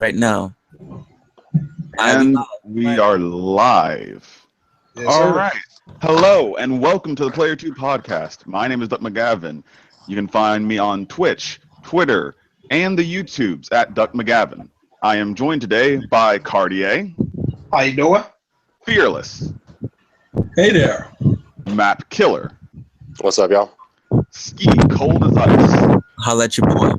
right now. And we are live. Yes, All sir. right. Hello and welcome to the Player 2 podcast. My name is Duck McGavin. You can find me on Twitch, Twitter, and the YouTubes at Duck McGavin. I am joined today by Cartier, How you doing? Fearless, Hey there. Map Killer, What's up, y'all? Ski Cold as Ice, Holla at your boy.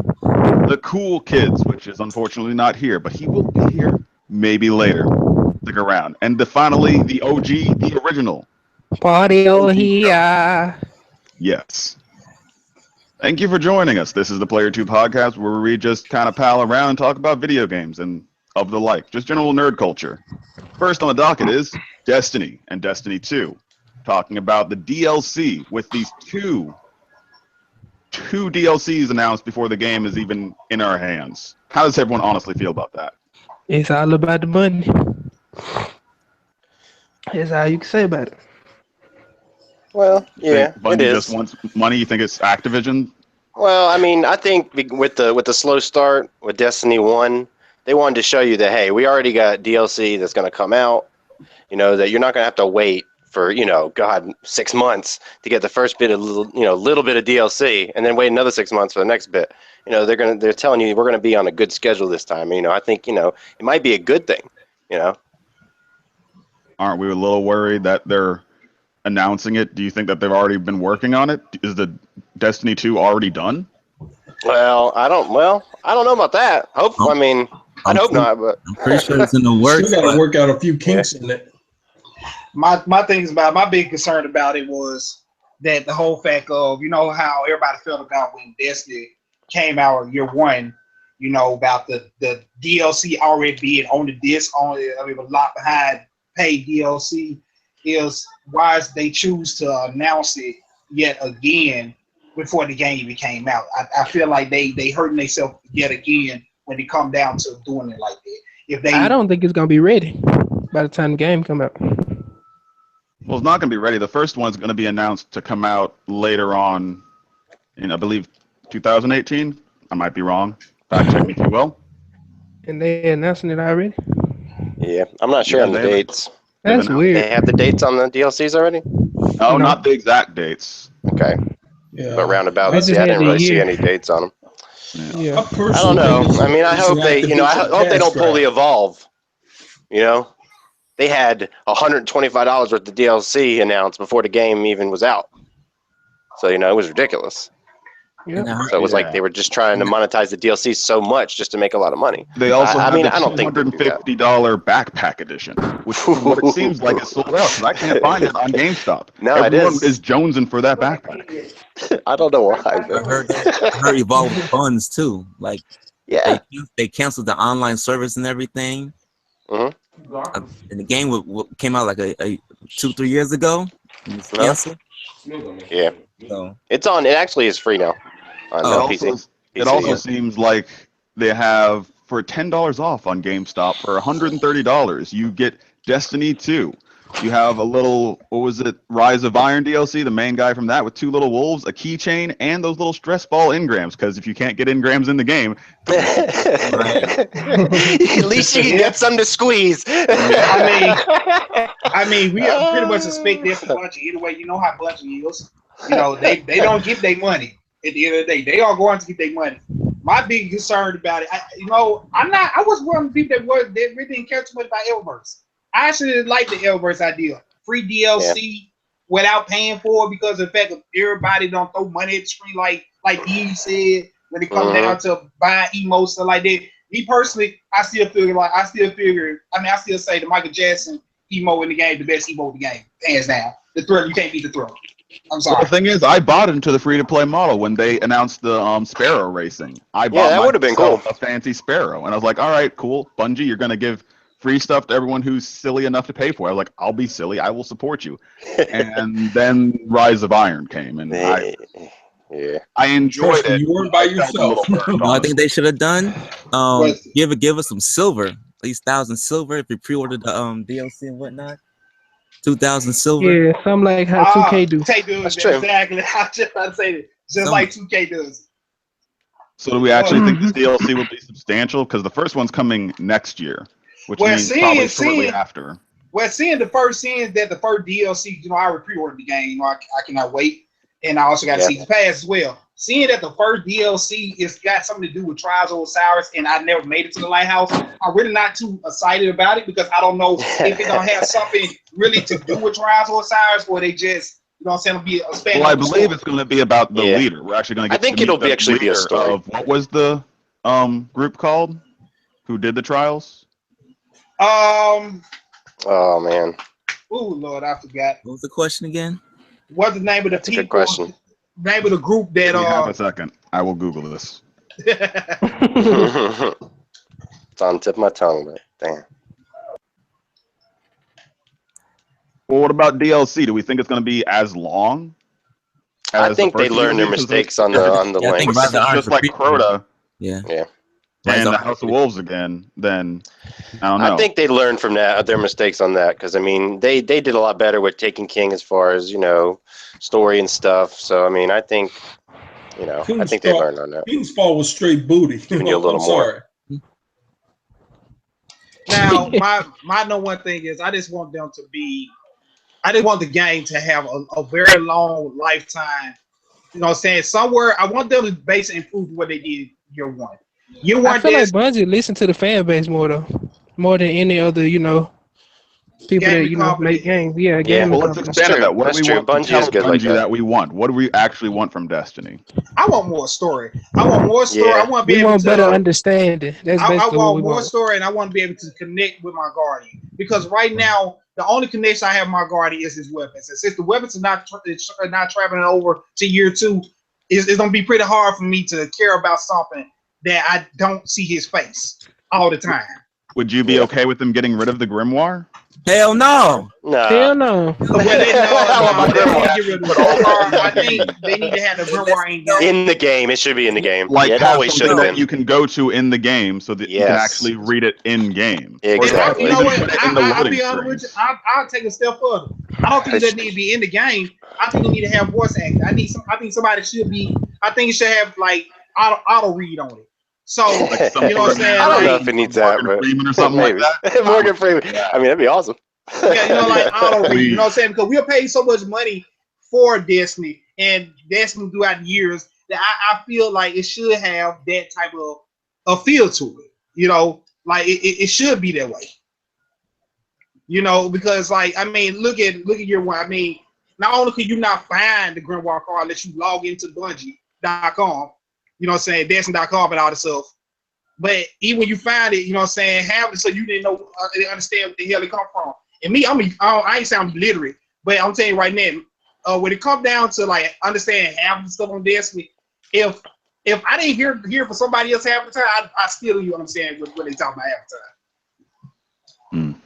The Cool Kids, which is unfortunately not here, but he will be here maybe later. Stick around. And finally, the OG, the original. Party over here. Yes. Thank you for joining us. This is the Player 2 podcast where we just kind of pal around and talk about video games and of the like, just general nerd culture. First on the docket is Destiny and Destiny 2, talking about the DLC with these two DLCs announced before the game is even in our hands. How does everyone honestly feel about that? It's all about the money. That's all you can say about it. Well, yeah, Think Bungie it just is. wants money. You think it's Activision? Well, I mean, I think with the slow start with Destiny 1, they wanted to show you that, hey, we already got DLC that's going to come out, that you're not going to have to wait for, 6 months to get the first bit of, little bit of DLC and then wait another 6 months for the next bit. They're telling you we're going to be on a good schedule this time. I think, it might be a good thing, Aren't we a little worried that they're announcing it? Do you think that they've already been working on it? Is the Destiny 2 already done? Well, I don't know about that. I'd hope not, but I'm pretty sure it's in the works. Still got to but work out a few kinks in it. My big concern about it was that the whole fact of how everybody felt about when Destiny came out year one, about the DLC already being on the disc, a lot behind paid DLC is why they choose to announce it yet again before the game even came out. I feel like they hurting themselves yet again when it come down to doing it like that. I don't think it's gonna be ready by the time the game come out. Well, it's not going to be ready. The first one's going to be announced to come out later on in, I believe, 2018. I might be wrong. Fact check me if you will. And they announcing it already. yeah, I'm not sure Yeah, on the they haven't- dates. That's They weird. have the dates on the DLCs already? No, No. not the exact dates. Okay, Yeah. but roundabouts, just I had didn't the really see year. any dates on them. Yeah. I don't know. I mean, I hope they, I hope they don't pull the Evolve. They had $125 worth of DLC announced before the game even was out. So, it was ridiculous. Yeah. So it was like they were just trying to monetize the DLC so much just to make a lot of money. They also have the I don't think they do that. $250 backpack edition, which from what it seems like is sold out because I can't find it on GameStop. No, it Everyone is. is jonesing for that backpack. I don't know why. I But heard Evolve with funds too. Like yeah. they canceled the online service and everything. Mhm. And the game came out like a 2-3 years ago. And it's canceled. Yeah. So It actually is free now on PC. It also seems like they have, for $10 off on GameStop, for $130, you get Destiny 2. You have a little, what was it, Rise of Iron DLC, the main guy from that, with 2 little wolves, a keychain, and those little stress ball engrams, because if you can't get engrams in the game, At least you can get some to squeeze. I mean, we pretty much expect that from Bungie. Anyway, you know how Bungie is. They don't get their money at the end of the day. They are going to get their money. My big concern about it, I was one of the people that really didn't care too much about Eververse. I actually like the Eververse idea. Free DLC without paying for it because of the fact that everybody don't throw money at the screen like Eve said when it comes down to buying emotes stuff like that. Me personally, I still say the Michael Jackson emo in the game, the best emo in the game, hands down. The Thrill, you can't beat the Thrill. I'm sorry. the thing is, I bought into the free-to-play model when they announced the Sparrow racing. I bought that would've been myself cool. a fancy Sparrow, and I was like, all right, cool. Bungie, you're going to give free stuff to everyone who's silly enough to pay for it. I was like, I'll be silly. I will support you. And then Rise of Iron came, and I enjoyed it. You weren't by I felt a yourself. little burned I on think it. they should have done What? give us some silver, at least 1,000 silver if you pre-ordered the DLC and whatnot. 2,000 silver. Yeah, something like how 2K do. 2K does That's true. exactly. I was just about to say that. Just like 2K does. So do we actually think this DLC will be substantial? Because the first one's coming next year, which means probably shortly after. Well, seeing the first DLC, I already pre-ordered the game. I cannot wait, and I also got to see the pass as well. Seeing that the first DLC is got something to do with Trials of Osiris, and I never made it to the Lighthouse, I'm really not too excited about it because I don't know if it's gonna have something really to do with Trials of Osiris, or they just, be a span. Well, I believe it's going to be about the leader. We're actually going to get. I think it'll be actually be a story of what was the group called? Who did the trials? Oh man. Oh Lord, I forgot. What was the question again? What's the name of the people? Good question. Name of the group that Give me half a second. I will Google this. It's on the tip of my tongue, but damn. Well, what about DLC? Do we think it's going to be as long? I think they learned their mistakes on the I think length. Rise of Just like Crota. Yeah. And the House of Wolves again, then I don't know. I think they learned from their mistakes on that because I mean they did a lot better with Taken King as far as story and stuff. So I mean I think I think they learned on that. King's Fall was straight booty. Giving you a little more. Now my number one thing is I just want the game to have a very long lifetime. You know what I'm saying? Somewhere I want them to base and improve what they did year one. I feel like Bungie listen to the fan base more than any other, people that make games. Yeah, game. Well, let's expand on that. What do we want Bungie is good like that we want? What do we actually want from Destiny? I want more story. I want more story. Yeah. I want to be able to better understanding. That's I basically want what we more want. story, and I want to be able to connect with my guardian because right now the only connection I have with my guardian is his weapons. And since the weapons are not traveling over to year 2, it's gonna be pretty hard for me to care about something that I don't see his face all the time. Would you be okay with them getting rid of the Grimoire? Hell no. Hell no. I think they need to have the Grimoire in the game. It should be in the game. Like it always should have been. You can go to in the game so that you can actually read it in game. Exactly. You know what? I'll be honest with you. I'll take a step further. I don't think that need to be in the game. I think we need to have voice acting. I think somebody should be. I think it should have like auto read on it. So you know what I'm saying? I don't know if it needs that, but Freeman or something like that. Morgan Freeman. I mean, that'd be awesome. Yeah, like auto read. You know what I'm saying? Because we are paying so much money for Destiny and Destiny throughout the years that I feel like it should have that type of a feel to it. Like it should be that way. Because like I mean, look at year one. I mean, not only can you not find the Grimoire card unless you log into Bungie.com. You know what I'm saying, Destiny.com and all this stuff. But even when you find it, you know what I'm saying, have it so you didn't know, understand what the hell it come from. And me, I ain't sound literate, but I'm telling you right now, when it comes down to like understanding half the stuff on Destiny, if I didn't hear from somebody else half the time, I still you understand what they talking about half the time.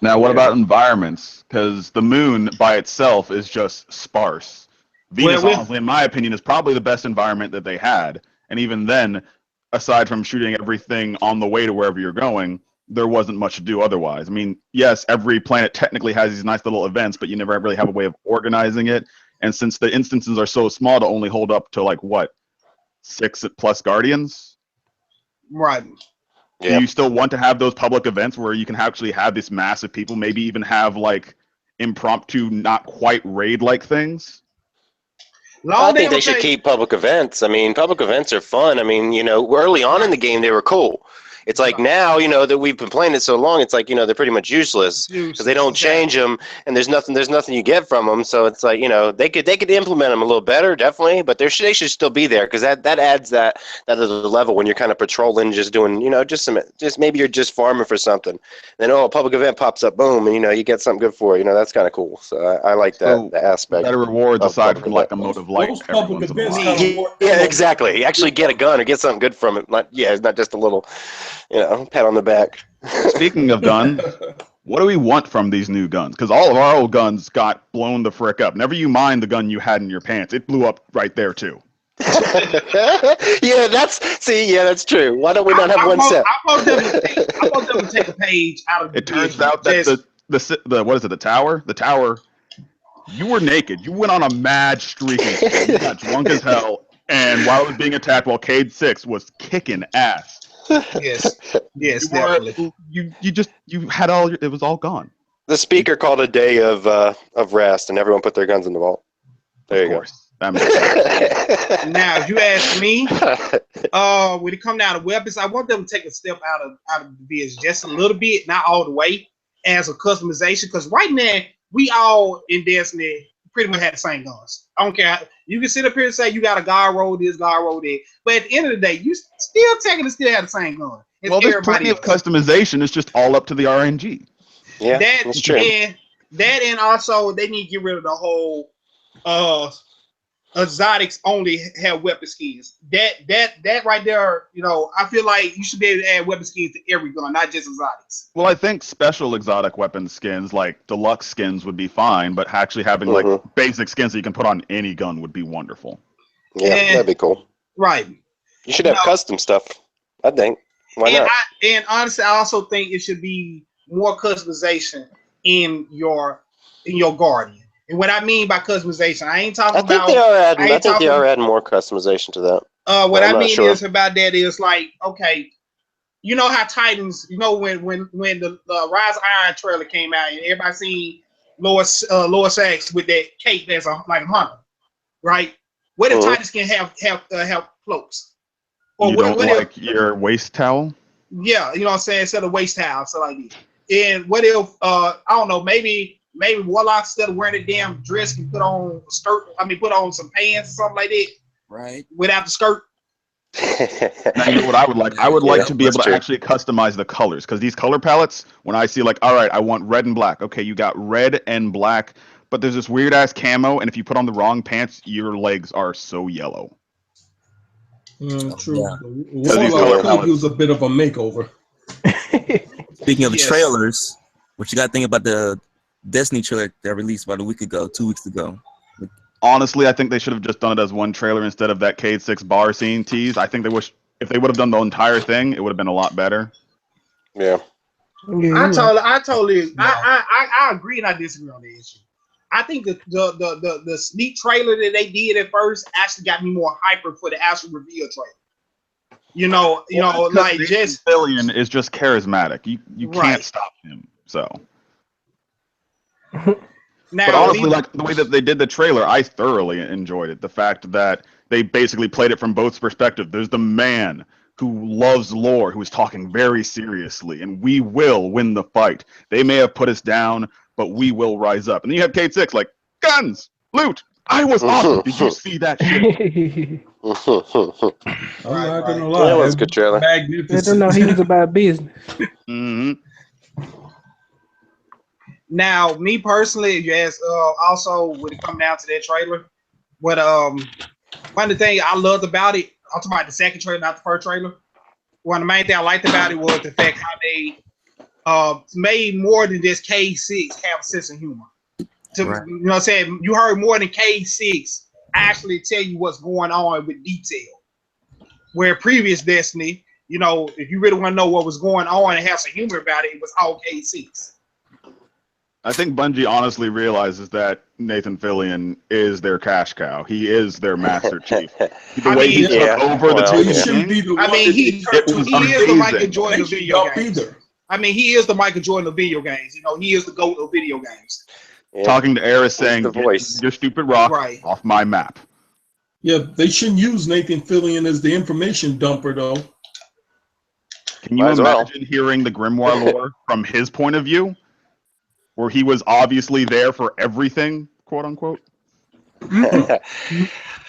Now, what about environments? Because the moon by itself is just sparse. Venus, honestly, in my opinion, is probably the best environment that they had. And even then, aside from shooting everything on the way to wherever you're going, there wasn't much to do otherwise. I mean, yes, every planet technically has these nice little events, but you never really have a way of organizing it. And since the instances are so small to only hold up to, like, 6+ Guardians? Right. Do you still want to have those public events where you can actually have this massive people, maybe even have, like, impromptu, not quite raid-like things? I think they should keep public events. I mean, public events are fun. I mean, early on in the game, they were cool. It's like now, that we've been playing it so long, it's like, they're pretty much useless because they don't change them and there's nothing you get from them. So it's like, they could implement them a little better, definitely, but they should still be there because that adds that other level when you're kind of patrolling, just doing, just maybe you're just farming for something. Then, a public event pops up, boom, and, you get something good for it. That's kind of cool. So I like that the aspect. Better rewards aside from like a mode of life. Yeah, exactly. You actually get a gun or get something good from it. It's not just a little, pat on the back. Speaking of guns, what do we want from these new guns? Because all of our old guns got blown the frick up. Never you mind the gun you had in your pants. It blew up right there, too. That's true. Why don't we not have one set? I want them to take a page out of it. Turns out that the tower? The tower, you were naked. You went on a mad streak. You got drunk as hell. And while it was being attacked, while Cade 6 was kicking ass, Yes, yes, definitely. you had all your, it was all gone. The speaker called a day of rest, and everyone put their guns in the vault. There Of you course. That makes sense. Now, if you ask me, go. when it come down to weapons, I want them to take a step out of the vision just a little bit, not all the way, as a customization. Because right now, we all in Destiny pretty much had the same guns. I don't care. You can sit up here and say you got a guard roll this, guard roll that, but at the end of the day, you still technically still have the same gun. As Well, there's everybody plenty of else. customization. It's just all up to the RNG. Yeah, That that's true. and also they need to get rid of the whole exotics only have weapon skins. That right there, I feel like you should be able to add weapon skins to every gun, not just exotics. Well, I think special exotic weapon skins, like deluxe skins, would be fine, but actually having like basic skins that you can put on any gun would be wonderful. Yeah, that'd be cool. Right. You should have custom stuff, I think. Why not? And honestly, I also think it should be more customization in your Guardian. And what I mean by customization, I ain't talking about. I think they are adding more customization to that. What I mean is about that is like, okay, you know how Titans, when the Rise of Iron trailer came out and everybody seen Lois Sachs with that cape that's like a hunter, right? What if Titans can have cloaks? Or you don't like your waist towel? Yeah, you know what I'm saying, instead of waist towel, so like that. And what if I don't know, maybe Warlock, instead of wearing a damn dress, can put on a skirt. Put on some pants or something like that. Right. Without the skirt. Now, you know what I would like? I would like to be able to actually customize the colors, because these color palettes, when I see like, all right, I want red and black. Okay, you got red and black, but there's this weird ass camo, and if you put on the wrong pants, your legs are so yellow. True. Yeah. Warlock could use a bit of a makeover. Speaking of the trailers, what you got to think about the Destiny trailer that released about 2 weeks ago? Honestly, I think they should have just done it as one trailer instead of that Cade 6 bar scene tease. I think they wish if they would have done the entire thing, it would have been a lot better. Yeah. I agree and I disagree on the issue. I think the sneak trailer that they did at first actually got me more hyper for the actual reveal trailer. Like just Billion is just charismatic. You can't stop him. So. Now, but honestly, like the way that they did the trailer, I thoroughly enjoyed it. The fact that they basically played it from both perspectives. There's the man who loves lore, who is talking very seriously, and we will win the fight. They may have put us down, but we will rise up. And then you have Cade 6, like, guns, loot. I was awesome. Did you see that shit? I'm not gonna lie. That was a good trailer. Magnificent. I don't know. He was about business. Now, me personally, if you ask, also when it come down to that trailer, what one of the things I loved about it, I'm talking about the second trailer, not the first trailer. One of the main things I liked about it was the fact how they made more than just K6 have a sense of humor. You know what I'm saying? You heard more than K6 actually tell you what's going on with detail. Where previous Destiny, if you really want to know what was going on and have some humor about it, it was all K6. I think Bungie honestly realizes that Nathan Fillion is their cash cow. He is their master chief. The way he took over the two he is the Michael Jordan of video games. He is the Michael Jordan of video games. He is the GOAT of video games. Yeah. Talking to Eris saying, your stupid rock off my map. Yeah, they shouldn't use Nathan Fillion as the information dumper, though. Can you imagine hearing the Grimoire lore from his point of view? Where he was obviously there for everything, quote unquote.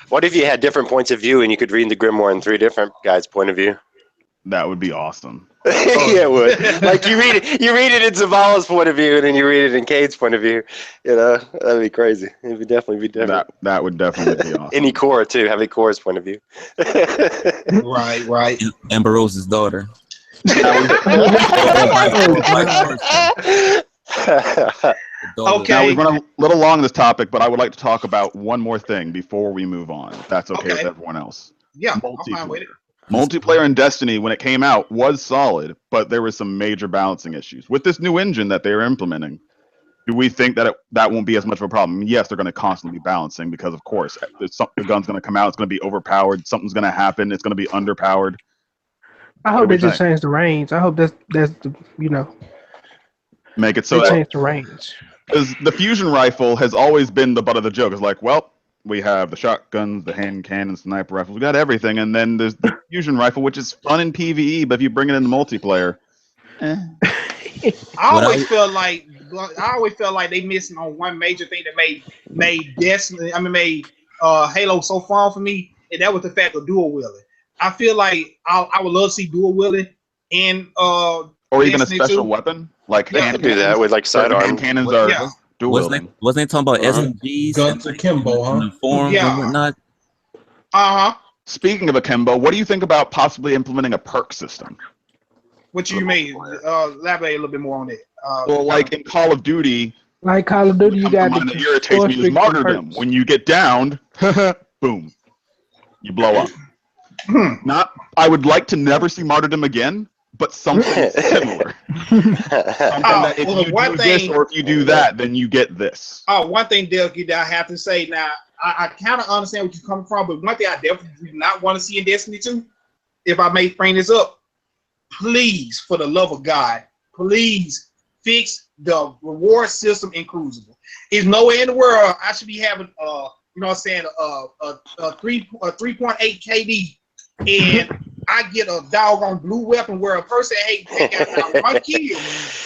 What if you had different points of view and you could read the Grimoire in 3 different guys' point of view? That would be awesome. Yeah, it would. Like you read it in Zavala's point of view, and then you read it in Cade's point of view. That'd be crazy. It would definitely be different. That would definitely be awesome. Any Korra too, having Korra's point of view. Right. Amber Rose's daughter. Okay. Now we've run a little long on this topic, but I would like to talk about one more thing before we move on. If that's okay with everyone else. Yeah, I'm fine with it. Multiplayer in Destiny, when it came out, was solid, but there was some major balancing issues. With this new engine that they are implementing, do we think that that won't be as much of a problem? Yes, they're going to constantly be balancing because, of course, the gun's going to come out. It's going to be overpowered. Something's going to happen. It's going to be underpowered. I hope they just change the range. I hope that's the make it so they change the range. Because the fusion rifle has always been the butt of the joke. It's like, well, we have the shotguns, the hand cannon, sniper rifles. We got everything, and then there's the fusion rifle, which is fun in PvE, but if you bring it into multiplayer, I always felt like they missing on one major thing that made Destiny. I mean, made Halo so fun for me, and that was the fact of dual wielding. I feel like I would love to see dual wielding in or even a special weapon like hand do that with like sidearm. Hand cannons are dual wielding. Wasn't they talking about SMGs, guns akimbo, huh? Forms and whatnot? Speaking of akimbo, what do you think about possibly implementing a perk system? What you mean? Elaborate a little bit more on it. Well, like in Call of Duty. Like Call of Duty, you got the one that irritates me is martyrdom. When you get downed, boom, you blow up. I would like to never see martyrdom again, but something similar. That if you do this or if you do that, then you get this. One thing, Delky, that I have to say now, I kind of understand what you're coming from, but one thing I definitely do not want to see in Destiny 2, if I may frame this up, please, for the love of God, please fix the reward system in Crucible. There's nowhere in the world I should be having, a 3.8 KD, and I get a doggone blue weapon where a person got one kill,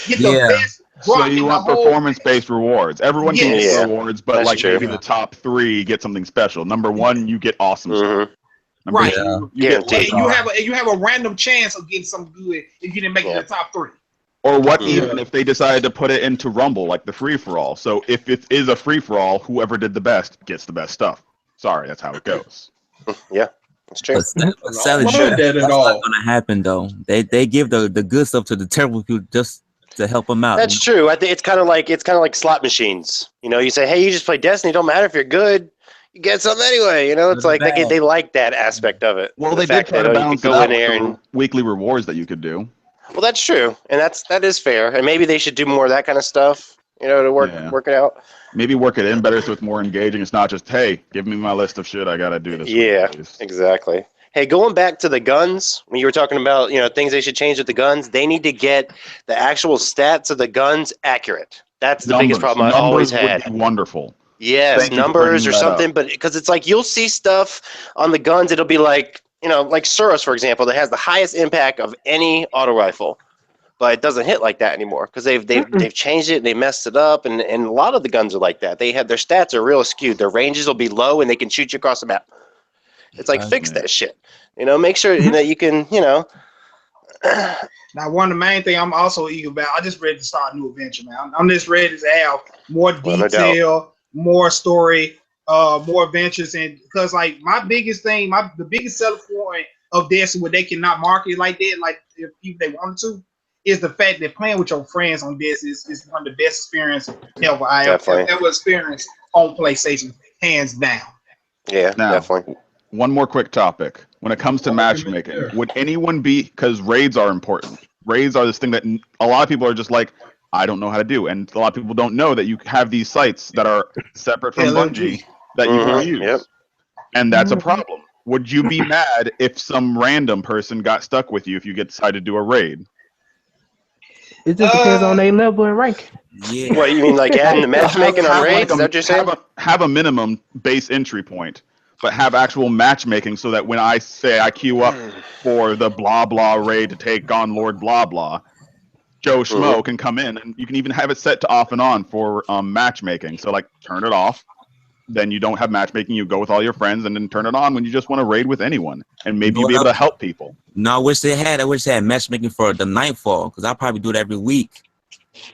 get the best. So you want performance-based rewards. Everyone can get rewards, but like maybe the top 3 get something special. Number 1, you get awesome stuff. Right. You have a random chance of getting something good if you didn't make it in the top 3. Or what even if they decided to put it into Rumble, like the free-for-all. So if it is a free-for-all, whoever did the best gets the best stuff. Sorry, that's how it goes. Yeah, that's true. That's not gonna happen though. They give the good stuff to the terrible people just to help them out. That's true. I think it's kind of like slot machines. You know, you say, hey, you just play Destiny. Don't matter if you're good. You get something anyway, you know. It's like they like that aspect of it. Well, they did try to balance it out with weekly rewards that you could do. Well, that's true, and that is fair. And maybe they should do more of that kind of stuff, you know, to work it out. Maybe work it in better so it's more engaging. It's not just, hey, give me my list of shit I gotta do this. Yeah, exactly. Hey, going back to the guns, when you were talking about things they should change with the guns, they need to get the actual stats of the guns accurate. That's the biggest problem I always had. Would be wonderful. Yes, numbers or something, but because it's like you'll see stuff on the guns, it'll be like, like Suros, for example, that has the highest impact of any auto rifle, but it doesn't hit like that anymore because they've changed it and they messed it up, and a lot of the guns are like that. They have their stats are real skewed. Their ranges will be low and they can shoot you across the map. It's like fix that shit. Make sure that you can, Now, one of the main things I'm also eager about, I just ready to start a new adventure, man. I'm just ready to have more detail, more story, more adventures, and because like my biggest thing, the biggest selling point of Destiny, where they cannot market it like that, like if they wanted to, is the fact that playing with your friends on this is one of the best experiences ever I have ever experienced on PlayStation, hands down. Yeah, definitely. One more quick topic. When it comes to matchmaking, would anyone be, because raids are important. Raids are this thing that a lot of people are just like, I don't know how to do. And a lot of people don't know that you have these sites that are separate from Bungie that you can use. Yep. And that's a problem. Would you be mad if some random person got stuck with you if you decide to do a raid? It just depends on their level and rank. Yeah. What, you mean like adding the matchmaking on raids? Is that what you're saying? Have a minimum base entry point, but have actual matchmaking so that when I say I queue up for the blah blah raid to take on Lord blah blah, Joe Schmo can come in, and you can even have it set to off and on for matchmaking. So like turn it off, then you don't have matchmaking, you go with all your friends, and then turn it on when you just want to raid with anyone, and maybe you'll be able to help people. No, I wish they had matchmaking for the Nightfall, because I probably do it every week.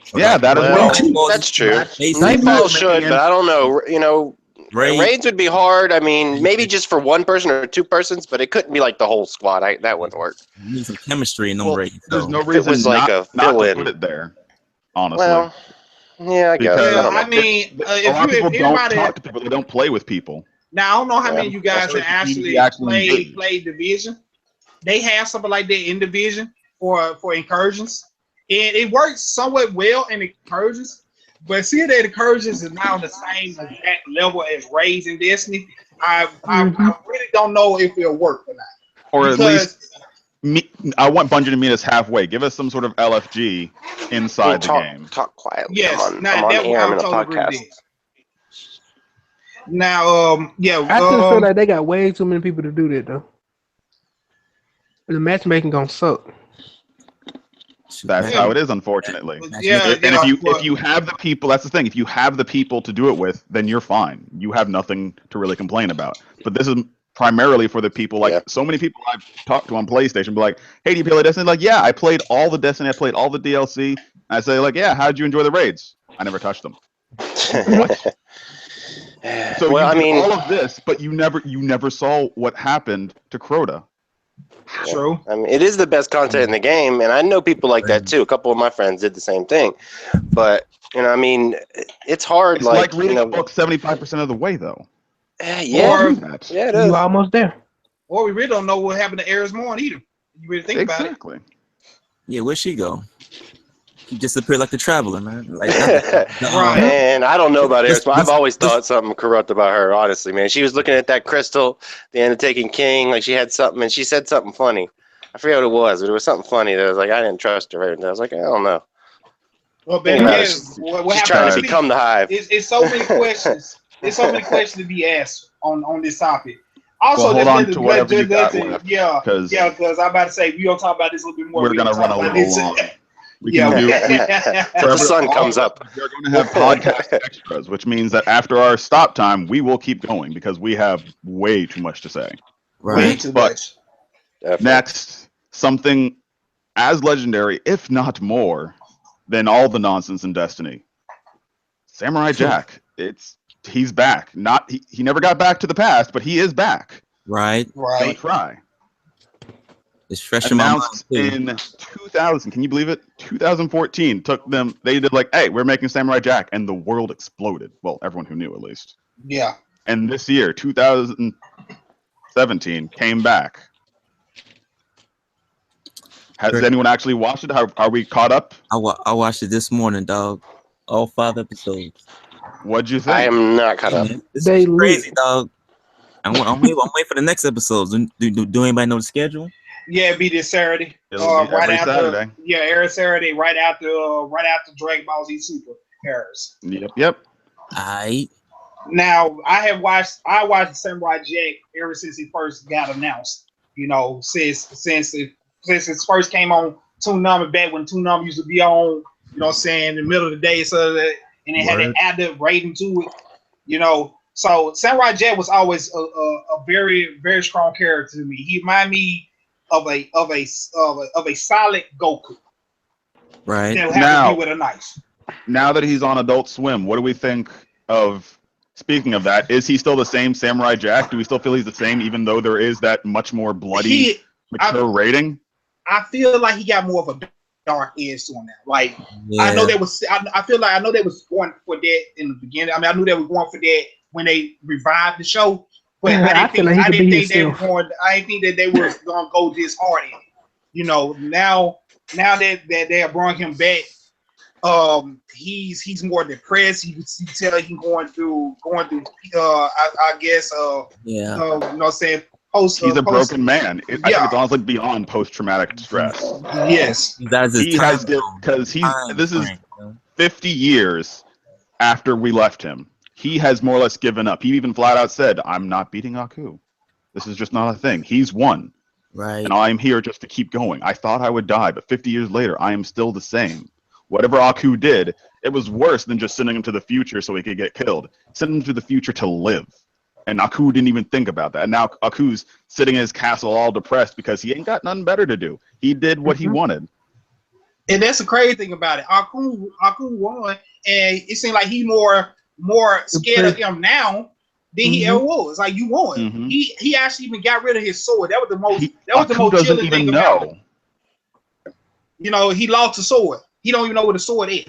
So yeah, that as well. That's true. Nightfall should, but I don't know. Raids would be hard. I mean, maybe just for one person or two persons, but it couldn't be like the whole squad. That wouldn't work. You need some chemistry in them raids. There's no reason not to put it there, honestly. Well, yeah, I guess. I mean, a lot of people don't talk to people. They don't play with people. Now, I don't know how many of you guys have actually played Division. They have something like that in Division for incursions. And it works somewhat well in incursions. But seeing that incursions is now on the same exact level as raids in Destiny, I really don't know if it'll work or not. Or Because, at least, I want Bungie to meet us halfway. Give us some sort of LFG inside the game. Talk quietly. yes, I'm on here. I'm in a podcast. Now, I just feel like they got way too many people to do that though. The matchmaking gonna suck. That's how it is, unfortunately. Yeah, And if you have the people, that's the thing. If you have the people to do it with, then you're fine. You have nothing to really complain about. But this is primarily for the people, like so many people I've talked to on PlayStation, be like, "Hey, do you play Destiny?" Like, yeah, I played all the Destiny. I played all the DLC. I say, like, yeah, how'd you enjoy the raids? I never touched them. What? So well, you did all of this, but you never saw what happened to Crota. True. I mean, it is the best content in the game, and I know people like that too. A couple of my friends did the same thing, but I mean, it's hard. It's like reading a book 75% of the way, though. Yeah, it is. You almost there. Or we really don't know what happened to Ares Morn either. You really think about it? Exactly. Yeah, where'd she go? He disappeared like the Traveler, man. Like, Right. Man, I don't know about Ares. I've always thought something corrupt about her, honestly, man. She was looking at that crystal, the Undertaking King, like she had something, and she said something funny. I forget what it was, but it was something funny that was like, I didn't trust her. And I was like, I don't know. Well, Ben, she's trying to become the Hive. It's so many questions. There's so many questions to be asked on this topic. Also, hold on to whatever you got left. Because I'm about to say we don't talk about this a little bit more. We're gonna run a little long. The sun comes up. We're going to have podcast extras, which means that after our stop time, we will keep going because we have way too much to say. Right. Way too much. Next, something as legendary, if not more, than all the nonsense in Destiny. Samurai Jack. He's back. He never got back to the past, but he is back. Right. Don't try. It's fresh in my mind. Announced in 2000. Can you believe it? 2014 took them. They did like, hey, we're making Samurai Jack, and the world exploded. Well, everyone who knew at least. Yeah. And this year, 2017, came back. Has anyone actually watched it? Are we caught up? I watched it this morning, dog. All 5 episodes. What'd you think? I am not caught up. This is crazy, dog. I'm waiting for the next episodes. Do anybody know the schedule? Yeah, it'll be this Saturday. It'll be every Saturday. Yeah, every Saturday, right after Dragon Ball Z Super airs. Yep. Now I watched Samurai Jack ever since he first got announced. Since it first came on Toonami back when Toonami used to be on, in the middle of the day, and it had an added rating to it, So Samurai Jack was always a very, very strong character to me. He reminded me of a solid Goku. Right. That would have to be with a knife. Now that he's on Adult Swim, what do we think of? Speaking of that, is he still the same Samurai Jack? Do we still feel he's the same, even though there is that much more bloody, mature rating? I feel like he got more of a dark edge to him now. Like I know they was going for that in the beginning. I mean, I knew they were going for that when they revived the show, but I didn't think they were going to go this hard in it. Now that they have brought him back, he's more depressed. You can tell he's going through. I guess. He's a broken man. I think it's honestly beyond post-traumatic stress. Yes, because this is 50 years after we left him. He has more or less given up. He even flat out said, "I'm not beating Aku. This is just not a thing. He's won, right? And I'm here just to keep going. I thought I would die, but 50 years later, I am still the same. Whatever Aku did, it was worse than just sending him to the future so he could get killed. Send him to the future to live." And Aku didn't even think about that. And now Aku's sitting in his castle all depressed because he ain't got nothing better to do. He did what he wanted. And that's the crazy thing about it. Aku won, and it seemed like he more scared of him now than he ever was. Like, you won. He actually even got rid of his sword. That was the most chilling thing about it. He lost the sword. He don't even know where the sword is.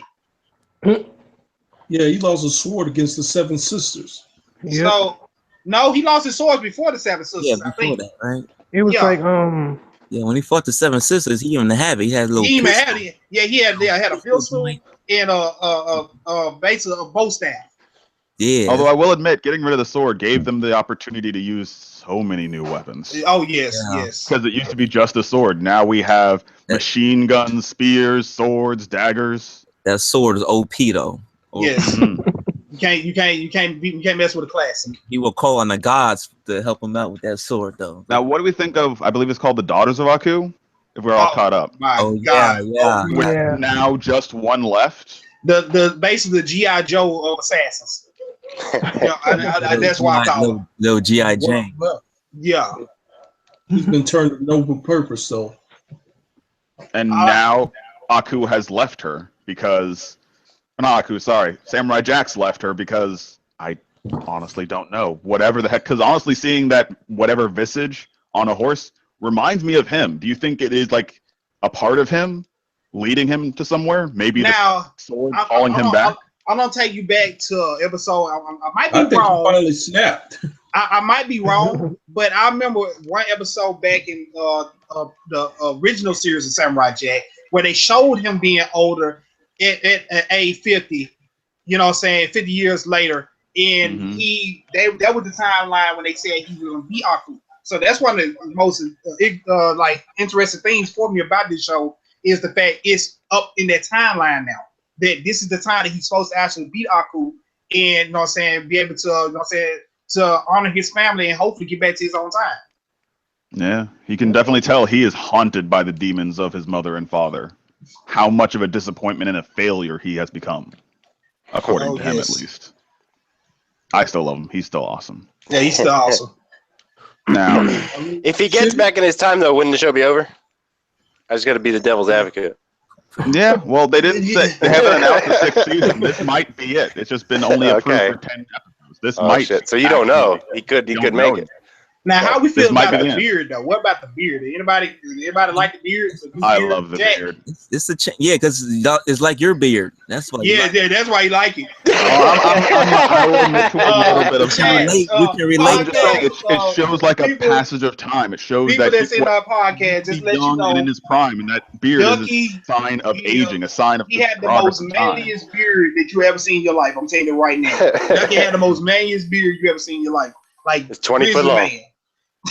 Yeah, he lost a sword against the 7 Sisters. Yep. So no, he lost his swords before the 7 Sisters. Yeah, before that, right? It was like Yeah, when he fought the 7 Sisters, he didn't even have it. He had a little. He even had it. Yeah, he had a pistol. and basically a bow staff. Yeah. Although I will admit, getting rid of the sword gave them the opportunity to use so many new weapons. Oh yes, Yeah. yes. Because it used to be just a sword. Now we have machine guns, spears, swords, daggers. That sword is OP though. Yes. Mhm. You can't mess with a classic. He will call on the gods to help him out with that sword though. Now, what do we think of? I believe it's called the Daughters of Aku. If we're all caught up, My Oh God. yeah. with Yeah. now just one left. The basically the GI Joe of assassins. That's why I call him. Little G.I. Jane. Well, Yeah. he's been turned to noble purpose, though. And now Aku has left her because, not Aku, sorry, Samurai Jack's left her because I honestly don't know. Whatever the heck, because honestly, seeing that whatever visage on a horse reminds me of him. Do you think it is like a part of him leading him to somewhere? Maybe Now the sword calling him back? I'm gonna take you back to episode. I might I be think he wrong. finally snapped. I might be wrong, but I remember one episode back in the original series of Samurai Jack where they showed him being older at age 50. You know what I'm saying? 50 years later, and that was the timeline when they said he was gonna be Aku. So that's one of the most like interesting things for me about this show is the fact it's up in that timeline now. That this is the time that he's supposed to actually beat Aku and, you know what I'm saying, be able to, you know what I'm saying, to honor his family and hopefully get back to his own time. Yeah, he can definitely tell he is haunted by the demons of his mother and father. How much of a disappointment and a failure he has become, according to him at least. I still love him. He's still awesome. Yeah, he's still awesome. Now, If he gets back in his time, though, wouldn't the show be over? I just got to be the devil's advocate. yeah, well, they didn't say, they haven't announced the 6th season. This might be it. It's just been only approved for 10 episodes. This might. Shit. So you don't know. He could make it. Now, how we feel about the it. beard, though? What about the beard? Anybody like the beard? I love the beard. It's a because it's like your beard. That's why. Yeah, that's why you like it. I will admit to a little bit of You can relate. I'm just saying, it shows like a passage of time. It shows people that that's in our podcast, just let you know, and in his prime, and that beard Ducky, is a sign of aging, a sign of he had the most manliest beard that you ever seen in your life. I'm telling you right now. Ducky had the most manliest beard you ever seen in your life. Like it's 20 foot long. Man.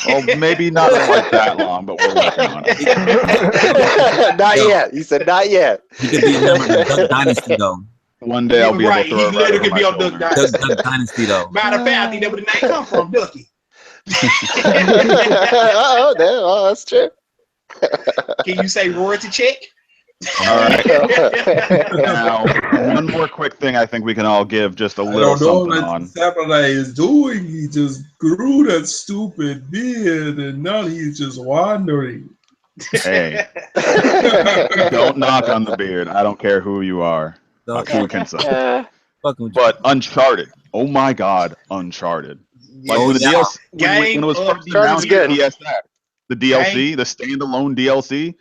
Oh, maybe not like that long, but we're working on it. Not yet. You said not yet. He could be a member of the Duck Dynasty though. One day I'll be able to throw he literally could be on Duck Dynasty. Duck Dynasty though. Matter of fact, I think that's where the name come from, Ducky. Oh, that's true. Can you say royalty check? All right. Now, one more quick thing I think we can all give just a little something on. Samurai is doing. He just grew that stupid beard, and now he's just wandering. Hey, don't knock on the beard. I don't care who you are. But Uncharted. Oh my God, Uncharted. Like when the DLC, when it was first announced, the DLC, the standalone DLC.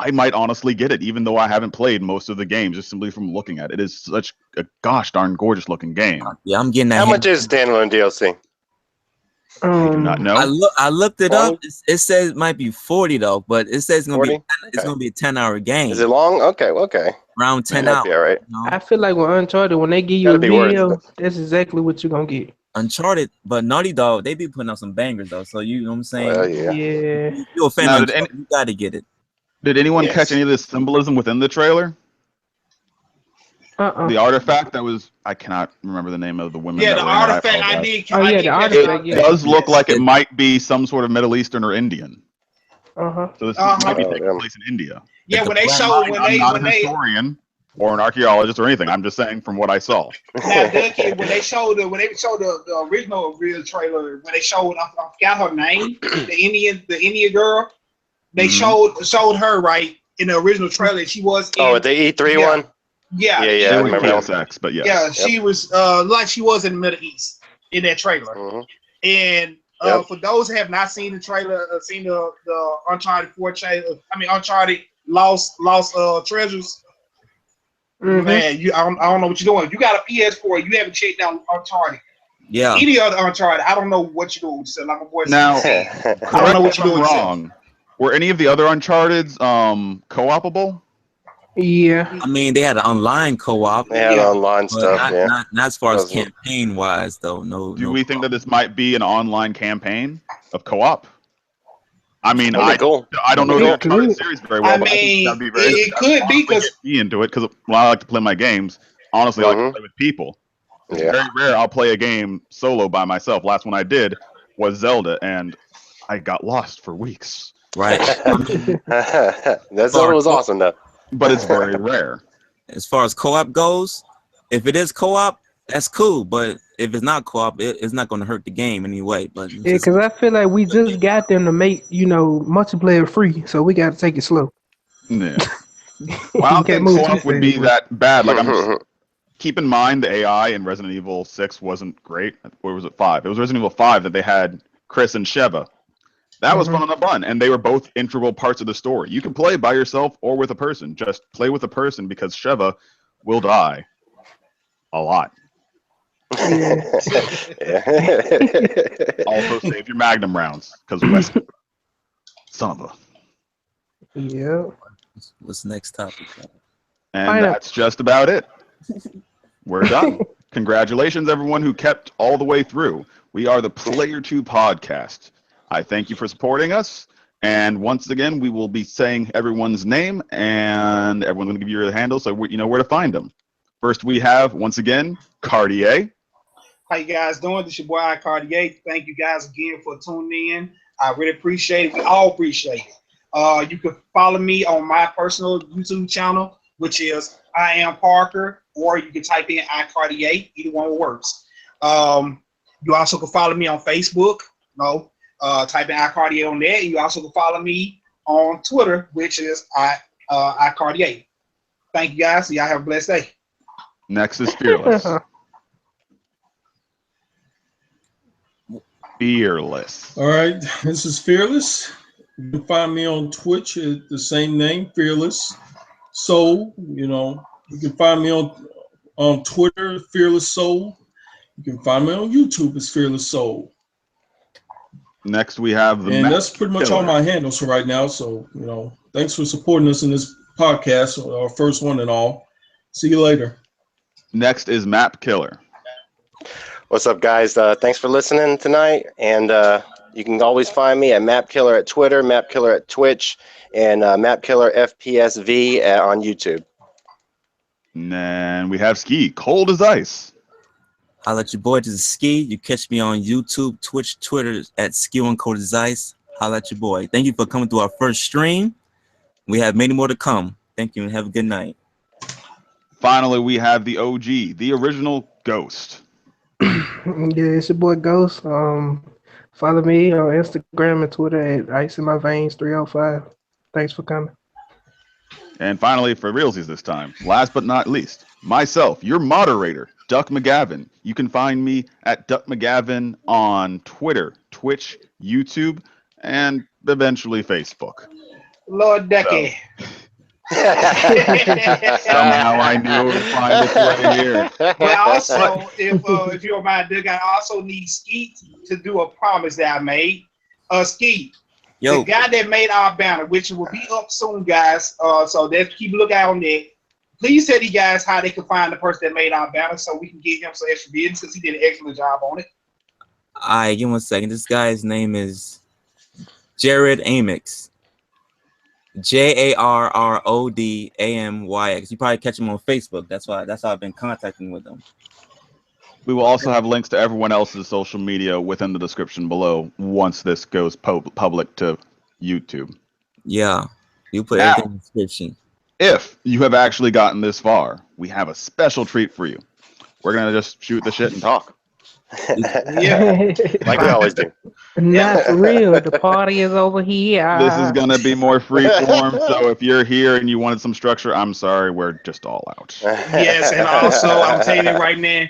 I might honestly get it, even though I haven't played most of the games, just simply from looking at it. It is such a gosh darn gorgeous looking game. Yeah, I'm getting that. How much is standalone DLC? I do not know. I looked it up. It says it might be 40 though, but it says it's gonna be a 10-hour game. Is it long? Okay. Around 10 hours. Be all right. You know? I feel like with Uncharted, when they give you a video, that's exactly what you're gonna get. Uncharted, but Naughty Dog, they be putting out some bangers though. So you know what I'm saying? Well, yeah. You're a fan of Uncharted, you gotta get it. Did anyone catch any of this symbolism within the trailer? The artifact that was, I cannot remember the name of the women. Yeah, the artifact I did. The artifact. It does look like it might be some sort of Middle Eastern or Indian. So this might be taking place in India. Yeah, when they showed, I'm not a historian or an archaeologist or anything. I'm just saying from what I saw. Now, Ducky, when they showed the original real trailer, when they showed, I forgot her name, the Indian girl. They showed her right in the original trailer. She was in, the E3 one. Yeah. I remember that. Sex, but yeah, she was like she was in the Middle East in that trailer. And for those who have not seen the trailer, seen the Uncharted 4 trailer, Uncharted Lost Treasures. Man, I don't know what you're doing. If you got a PS4, you haven't checked out Uncharted. Yeah. Any other Uncharted, I don't know what you're doing. So like my boy now, said, I don't know what you're doing. Wrong. Were any of the other Uncharted's co-opable? Yeah. I mean, they had an online co-op, They had Yeah. online but stuff. Yeah. not as far as Doesn't- campaign wise though. No, Do no. we think that this might be an online campaign of co-op? I mean, That'd be cool. I don't know That'd the be cool. Uncharted series very well, I but I think mean, that'd be very it interesting. could be because Get me into it because I like to play my games. Honestly, I like to play with people. It's Yeah. very rare I'll play a game solo by myself. Last one I did was Zelda, and I got lost for weeks. Right. That Zelda was awesome though. But it's very rare. As far as co-op goes, if it is co-op, that's cool. But if it's not co-op, it's not going to hurt the game anyway. But Yeah, because I feel like we just got them to make, multiplayer free, so we got to take it slow. Yeah. Well, I don't think move co-op too would be fast. that bad. Like, keep in mind the AI in Resident Evil 6 wasn't great. Or was it 5? It was Resident Evil 5 that they had Chris and Sheva. That was fun on the bun, and they were both integral parts of the story. You can play by yourself or with a person. Just play with a person because Sheva will die a lot. Yeah. Also, save your Magnum rounds because Wesker, son of a. Yeah. What's the next topic? And that's just about it. We're done. Congratulations, everyone who kept all the way through. We are the Player 2 podcast. I thank you for supporting us. And once again, we will be saying everyone's name, and everyone's going to give you your handle so you know where to find them. First, we have, once again, Cartier. How you guys doing? This is your boy Cartier. Thank you guys again for tuning in. I really appreciate it. We all appreciate it. You can follow me on my personal YouTube channel, which is I Am Parker, or you can type in iCartier. Either one works. You also can follow me on Facebook. Type in iCartier on there. You also can follow me on Twitter, which is iCartier. Thank you guys. Y'all have a blessed day. Next is Fearless. Fearless. All right, this is Fearless. You can find me on Twitch at the same name, Fearless Soul. You can find me on Twitter, Fearless Soul. You can find me on YouTube as Fearless Soul. Next, we have the and that's pretty much all my handles for right now. So, thanks for supporting us in this podcast, our first one and all. See you later. Next is Map Killer. What's up, guys? Thanks for listening tonight. And you can always find me at Map Killer at Twitter, Map Killer at Twitch, and Map Killer FPSV on YouTube. And then we have Ski, Cold as Ice. Holla at your boy, this is Ski. You catch me on YouTube, Twitch, Twitter at Ski on Cold as Ice. Holla at your boy. Thank you for coming to our first stream. We have many more to come. Thank you and have a good night. Finally, we have the OG, the original Ghost. Yeah, it's your boy Ghost. Follow me on Instagram and Twitter at Ice in My Veins 305. Thanks for coming. And finally, for realsies this time, last but not least, myself, your moderator, Duck McGavin. You can find me at Duck McGavin on Twitter, Twitch, YouTube, and eventually Facebook. Lord Ducky. Somehow I knew it would find its way here. But also, if you don't mind, Doug, I also need Skeet to do a promise that I made. Skeet, the guy that made our banner, which will be up soon, guys. So let's keep a lookout on that. Please tell you guys how they can find the person that made our banner so we can get him some extra business because he did an excellent job on it. All right, give me 1 second. This guy's name is Jared Amix. JARRODAMYX. You probably catch him on Facebook. That's how I've been contacting with him. We will also have links to everyone else's social media within the description below once this goes public to YouTube. Yeah, you put everything in the description. If you have actually gotten this far, we have a special treat for you. We're going to just shoot the shit and talk. Yeah. Like we always do. Not for real. The party is over here. This is going to be more free form. So if you're here and you wanted some structure, I'm sorry. We're just all out. Yes, and also, I'm telling you right now,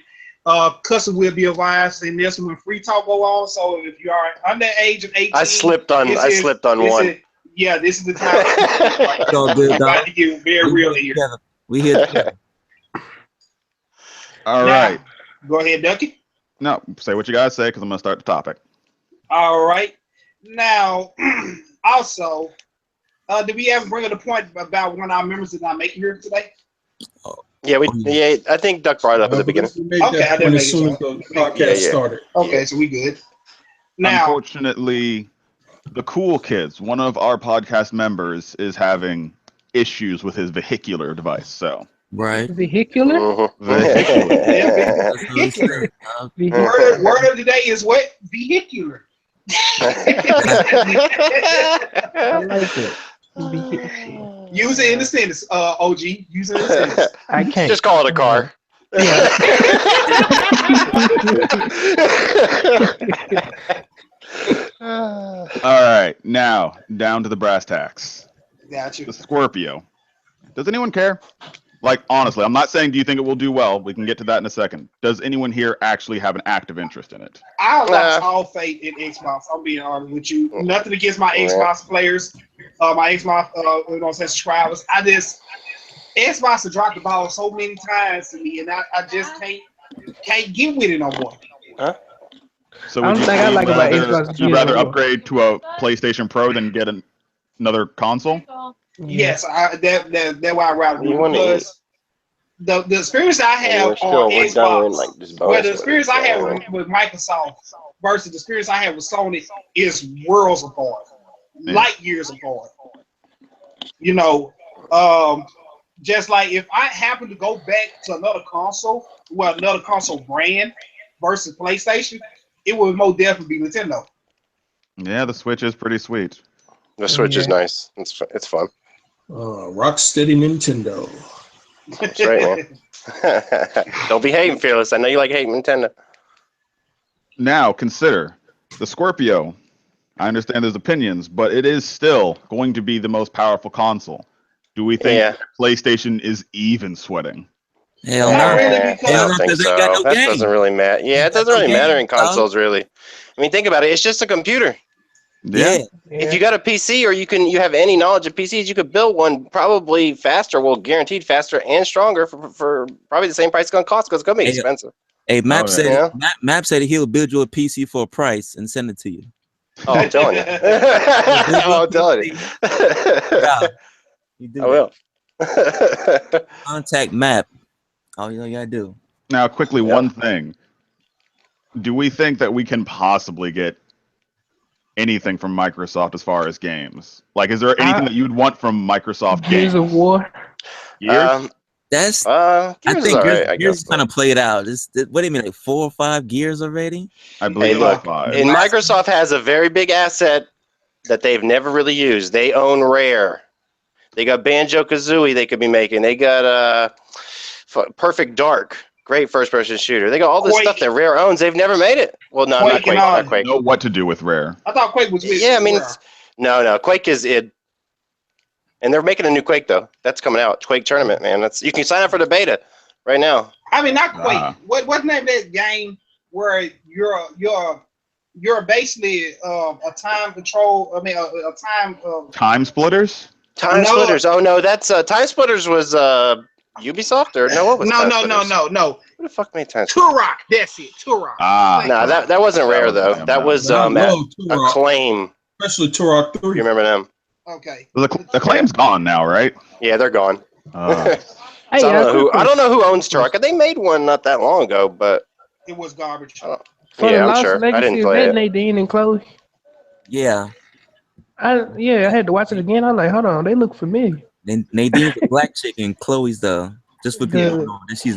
cussing will be advised in this when free talk go on. So if you are under the age of 18, I slipped on one. Yeah, this is the time. So good, about to get very real here. We here together. All right. Go ahead, Ducky. No, say what you guys say because I'm going to start the topic. All right. Now, also, Did we ever bring up the point about one of our members did not make it here today? Yeah, I think Duck brought it up at the beginning. We made Okay, I that didn't point make as it, soon so- as the podcast Yeah. started. Okay, so we good. Now, Unfortunately, the cool kids, one of our podcast members, is having issues with his vehicular device. So Right. Vehicular? Mhm. Vehicular. That's what he said. word of the day is what? Vehicular. I like it. Vehicular. Use it in the sentence, OG. Use it in the sentence. I can't. Just call it a car. All right, now down to the brass tacks. Got you. The Scorpio. Does anyone care? Like, honestly, I'm not saying do you think it will do well. We can get to that in a second. Does anyone here actually have an active interest in it? I lost all faith in Xbox. I'm being honest with you. Nothing against my Xbox players, my Xbox, subscribers. Xbox has dropped the ball so many times to me, and I just can't get with it no more. So I would don't you think I like about rather, Xbox you'd rather Gears. upgrade to a PlayStation Pro than get another console? Yes, that's why I rather do You it, wanna because the experience I have on Xbox, the experience I have with Microsoft versus the experience I have with Sony is worlds apart, light years apart. You know, just like if I happen to go back to another console, another console brand versus PlayStation, it would most definitely be Nintendo. Yeah, the Switch is pretty sweet. The Switch is nice. It's fun. Rocksteady Nintendo. That's right, man. Don't be hating, Fearless. I know you like hating Nintendo. Now, consider the Scorpio. I understand there's opinions, but it is still going to be the most powerful console. Do we think PlayStation is even sweating? Hell Not no. really, because Hell I no, don't think 'cause they so. got no That game. doesn't really matter. Yeah, it doesn't really matter in consoles, really. I mean, think about it. It's just a computer. Yeah. If you got a PC or you have any knowledge of PCs, you could build one probably faster, well, guaranteed faster and stronger for probably the same price it's going to cost because it's going to be expensive. Hey, Map Oh, said yeah. Map said he'll build you a PC for a price and send it to you. Oh, I'm telling you. I'm telling you. Yeah, you do I will. Contact Map. All you gotta do. Now, quickly, one thing. Do we think that we can possibly get anything from Microsoft as far as games? Like, is there anything that you'd want from Microsoft Gears games? of War. Gears? That's I think right, Gears is kind of played out. What do you mean, like 4 or 5 Gears already? I believe Hey, look, 5. and Microsoft has a very big asset that they've never really used. They own Rare. They got Banjo-Kazooie they could be making. They got Perfect Dark, great first-person shooter. They got all this Quake. stuff that Rare owns. They've never made it. Well, no, Quake not Quake. and all. Not Quake. Know what to do with Rare. I thought Quake was with. Yeah, I mean, no. Quake is it. And they're making a new Quake though. That's coming out. Quake Tournament, man. You can sign up for the beta right now. I mean, not Quake. What's the name of that game where you're basically a time control? I mean, a time. Time Splitters? Time Splitters. Oh no, that's Time Splitters was Ubisoft or no? What was Time Splitters? No. Who the fuck made Time Splitters? Turok. That's it. Turok. No, that wasn't Rare though. That was Acclaim. Especially Turok 3. You remember them? Okay. The claim's gone now, right? Yeah, they're gone. Hey, So I don't know who owns Turok. They made one not that long ago, but It was garbage. For yeah, the I'm Lost sure. I Legacy, didn't is play that it. Nadine and Chloe? Yeah. I had to watch it again. I was like, hold on, they look familiar. Nadine's the black chick and Chloe's just for people who don't know, she's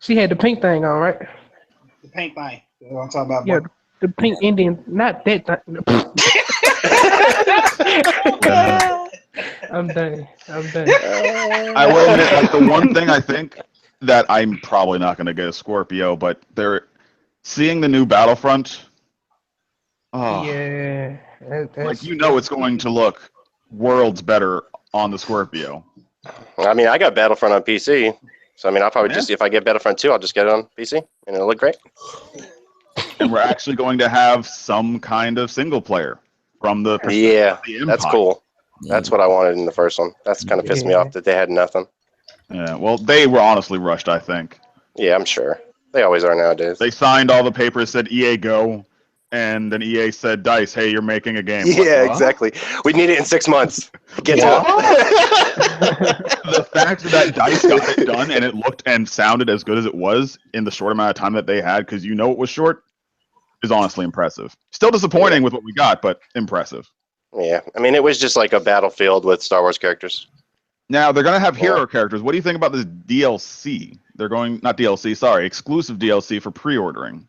She had the pink thing on, right? The paint thing. That's what I'm talking about. Yeah, the pink Indian, not that thing. I'm done. I will admit, like, the one thing I think that I'm probably not going to get a Scorpio, but they're seeing the new Battlefront. Oh, Yeah. like, it's going to look worlds better on the Scorpio. I mean, I got Battlefront on PC, so I mean, I'll probably just if I get Battlefront 2, I'll just get it on PC, and it'll look great. And we're actually going to have some kind of single player from the perspective Yeah, of the Empire. that's cool. That's what I wanted in the first one. That's kind of pissed me off that they had nothing. Yeah, well, they were honestly rushed, I think. Yeah, I'm sure. They always are nowadays. They signed all the papers, said EA go, and then EA said, "Dice, hey, you're making a game." Yeah, Like, what? exactly. We need it in 6 months. Get What? to it. The fact that Dice got it done and it looked and sounded as good as it was in the short amount of time that they had, because you know it was short, is honestly impressive. Still disappointing with what we got, but impressive. Yeah, I mean, it was just like a battlefield with Star Wars characters. Now they're gonna have hero characters. What do you think about this DLC? They're going not DLC, sorry, exclusive DLC for pre-ordering.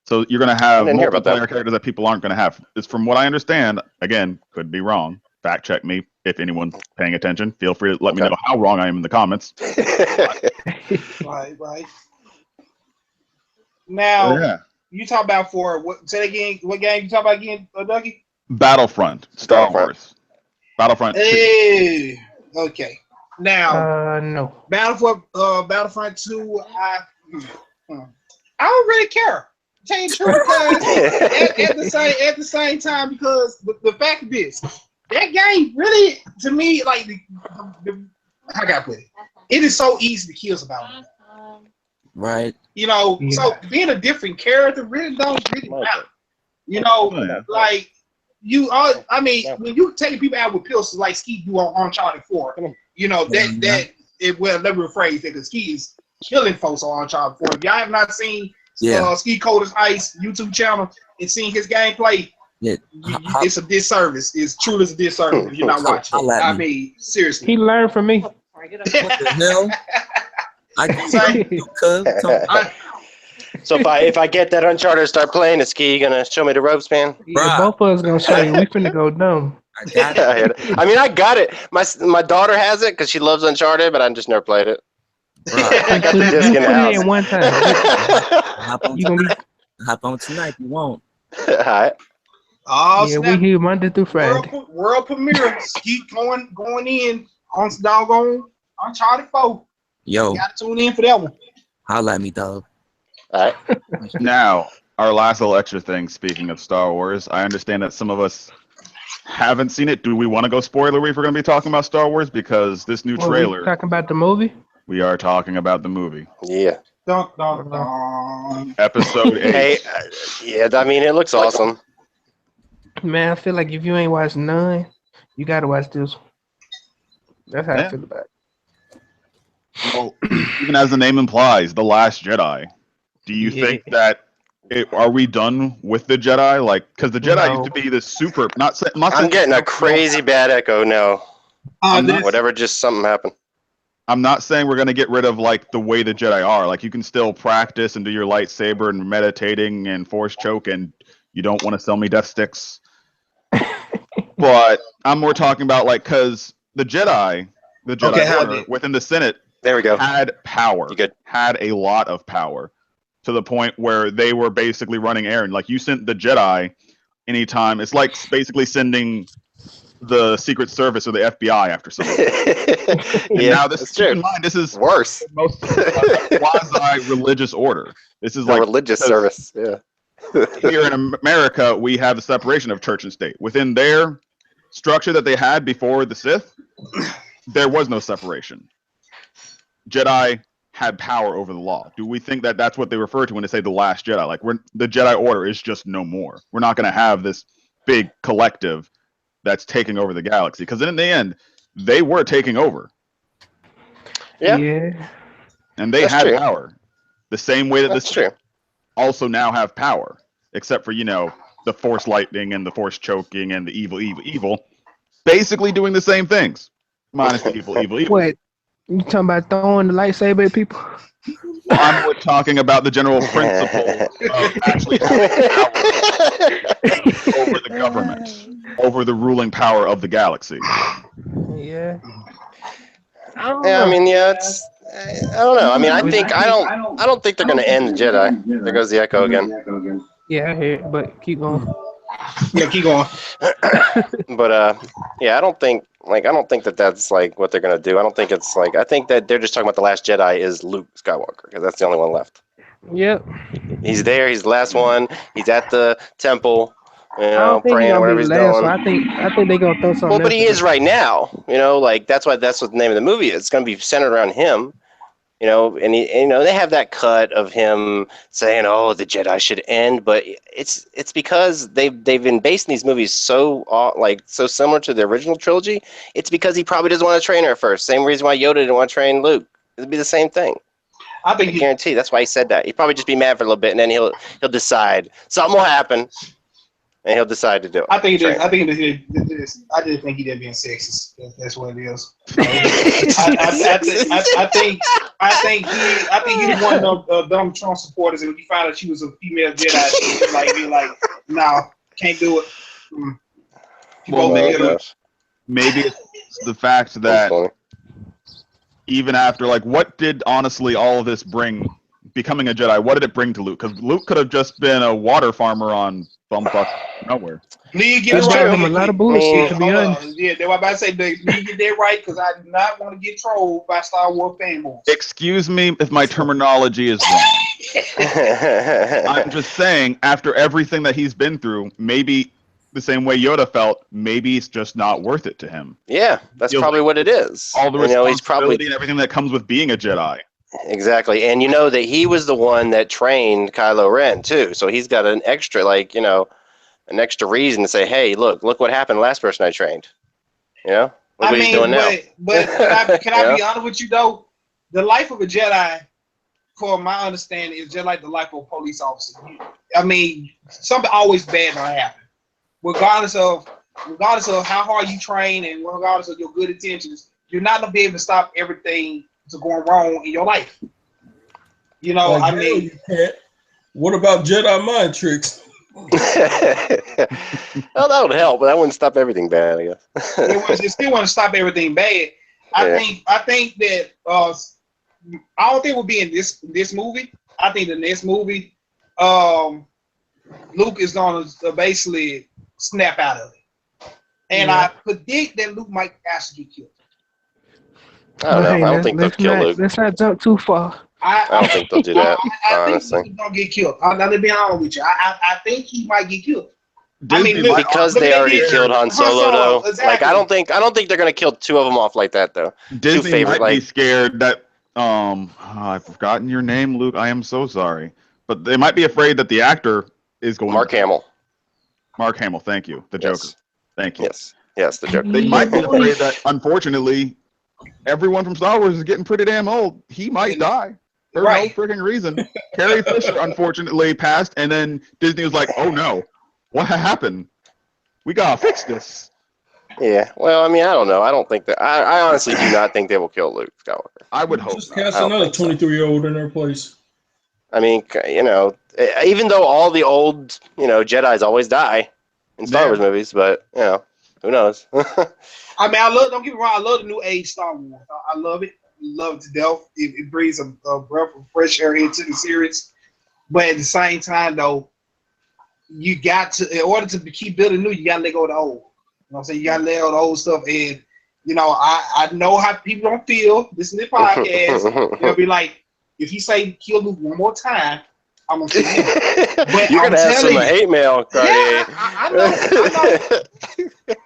So you're gonna have didn't hear about multiplayer that. characters that people aren't gonna have. It's from what I understand. Again, could be wrong. Fact check me if anyone's paying attention. Feel free to let me know how wrong I am in the comments. Right. Now, Yeah. you talk about for what? Say again. What game you talk about again, Dougie? Battlefront, Star Wars, Battlefront 2. Hey, okay. Now, No. Battlefront 2. I don't really care. To tell you the truth, because at the same time, because the fact of this, that game really, to me, like how can I put it? It is so easy to kill somebody. Right. You know, Yeah. so being a different character really don't really matter. You know, like you are. I mean, when you take people out with pistols like Ski do on Uncharted 4, you know that it will never rephrase that because Ski is killing folks on Uncharted 4. If y'all have not seen Ski Cold as Ice YouTube channel and seen his gameplay, it's a disservice. It's truly a disservice if you're not watching. I mean, seriously. He learned from me. What the hell? I can say So if I get that Uncharted and start playing, is Ski gonna show me the ropes, man? Yeah, both of us gonna show you. We finna go dumb. I got it. I mean, I got it. My daughter has it because she loves Uncharted, but I just never played it. I got the disc in the Put it house. in one time. Hop on tonight. You won't. All right. Oh, Yeah, we here Monday through Friday. World premiere. Ski going in on some doggone Uncharted 4. Yo, You gotta tune in for that one. holla at me, dog. All right. Now, our last little extra thing, speaking of Star Wars, I understand that some of us haven't seen it. Do we want to go spoiler-free if we're going to be talking about Star Wars? Because this new trailer... We talking about the movie? We are talking about the movie. Yeah. Dun, dun, dun. Episode 8. Hey, yeah. I mean, it looks awesome. Man, I feel like if you ain't watched none, you gotta watch this one. That's how I feel about it. Well, even as the name implies, The Last Jedi. Do you think that... are we done with the Jedi? Like, because the Jedi used to be this super... I'm getting a crazy bad echo now. Whatever, just something happened. I'm not saying we're going to get rid of, like, the way the Jedi are. Like, you can still practice and do your lightsaber and meditating and force choke, and you don't want to sell me death sticks. But I'm more talking about, like, because the Jedi Order within the Senate there we go. had power. You good? Had a lot of power to the point where they were basically running errands. Like, you sent the Jedi anytime. It's like basically sending the Secret Service or the FBI after something. Now, this is, keep in mind, this is worse. Most quasi-religious order. This is like religious service. Yeah. Here in America, we have the separation of church and state. Within their structure that they had before the Sith, there was no separation. Jedi had power over the law. Do we think that that's what they refer to when they say the last Jedi? Like, the Jedi Order is just no more. We're not going to have this big collective that's taking over the galaxy. Because in the end, they were taking over. Yeah. And they had power. The same way that the Sith also now have power. Except for, the Force lightning and the Force choking and the evil. Basically doing the same things. Minus the evil. What? You talking about throwing the lightsaber at people? I'm talking about the general principle of actually having power over the government, over the ruling power of the galaxy. Yeah. I mean, it's. I don't know. I mean, I don't think they're going to end the Jedi. There goes the echo again. Yeah, I hear it, but keep going. Yeah, keep going. But I don't think that that's like what they're gonna do. I don't think it's like. I think that they're just talking about the last Jedi is Luke Skywalker because that's the only one left. Yep. He's there. He's the last one. He's at the temple, praying wherever he's going. going. I think they're gonna throw something. Well, but he is right now. Like that's what the name of the movie is. It's gonna be centered around him. You know, and they have that cut of him saying, "Oh, the Jedi should end," but it's because they've been basing these movies so so similar to the original trilogy. It's because he probably doesn't want to train her at first. Same reason why Yoda didn't want to train Luke. It'd be the same thing. I think I guarantee. That's why he said that. He'd probably just be mad for a little bit, and then he'll decide something will happen, and he'll decide to do it. I think it is. Train. I think it is. I just think he did being sexist. That's what it is. I think he's one of those Donald Trump supporters, and when he found out she was a female Jedi, he like, no, can't do it. Well, maybe it's the fact that even after, like, what did honestly all of this bring? Becoming a Jedi, what did it bring to Luke? Because Luke could have just been a water farmer on bumfuck nowhere. Lee, get That's it right. him a lot of bullshit, to be honest. Yeah, they were about to say, Lee, get that right, because I do not want to get trolled by Star Wars fanboys. Excuse me if my terminology is wrong. I'm just saying, after everything that he's been through, maybe the same way Yoda felt, maybe it's just not worth it to him. Yeah, that's probably what it is. All the responsibility and everything that comes with being a Jedi. Exactly, and you know that he was the one that trained Kylo Ren too, so he's got an extra, an extra reason to say, "Hey, look what happened to the last person I trained." You know, look what he's doing now. But can I be honest with you though? The life of a Jedi, for my understanding, is just like the life of a police officer. I mean, something always bad gonna happen, regardless of how hard you train and regardless of your good intentions. You're not gonna be able to stop everything that's going wrong in your life. You know, Like, you can't. What about Jedi mind tricks? Well, that would help, but that wouldn't stop everything bad, I guess. It still want to stop everything bad. I think that I don't think we'll be in this movie. I think the next movie, Luke is gonna basically snap out of it, and I predict that Luke might actually get killed. I don't know. I don't think they'll kill Luke. Let's not jump too far. I don't think they'll do that. Honestly, I think he's gonna get killed. I'm gonna be honest with you. I think he might get killed. Because they already killed Han Solo, though. Exactly. Like, I don't think they're gonna kill two of them off like that, though. Disney might be scared that I've forgotten your name, Luke. I am so sorry, but they might be afraid that the actor is going. Mark Hamill. Mark Hamill, thank you, the Joker. Thank you. Yes, the Joker. They might be afraid that, unfortunately, everyone from Star Wars is getting pretty damn old. He might die for no freaking reason. Carrie Fisher, unfortunately, passed, and then Disney was like, "Oh no, what happened? We gotta fix this." Yeah. Well, I mean, I don't know. I don't think that. I honestly do not think they will kill Luke Skywalker. I would hope. Just cast another 23-year-old in their place. I mean, even though all the old, Jedis always die in Star Wars movies, but who knows? I mean, don't get me wrong. I love the new age Star Wars. I love it. Love it to death. It brings a breath of fresh air into the series. But at the same time, though, you got to, in order to keep building new, you got to let go of the old. You know what I'm saying? You got to let go of the old stuff. And, I know how people don't feel. Listen to the podcast. They'll be like, if he say kill Luke one more time, I'm going to kill him. But You're going to have some hate mail, Cardi. Yeah,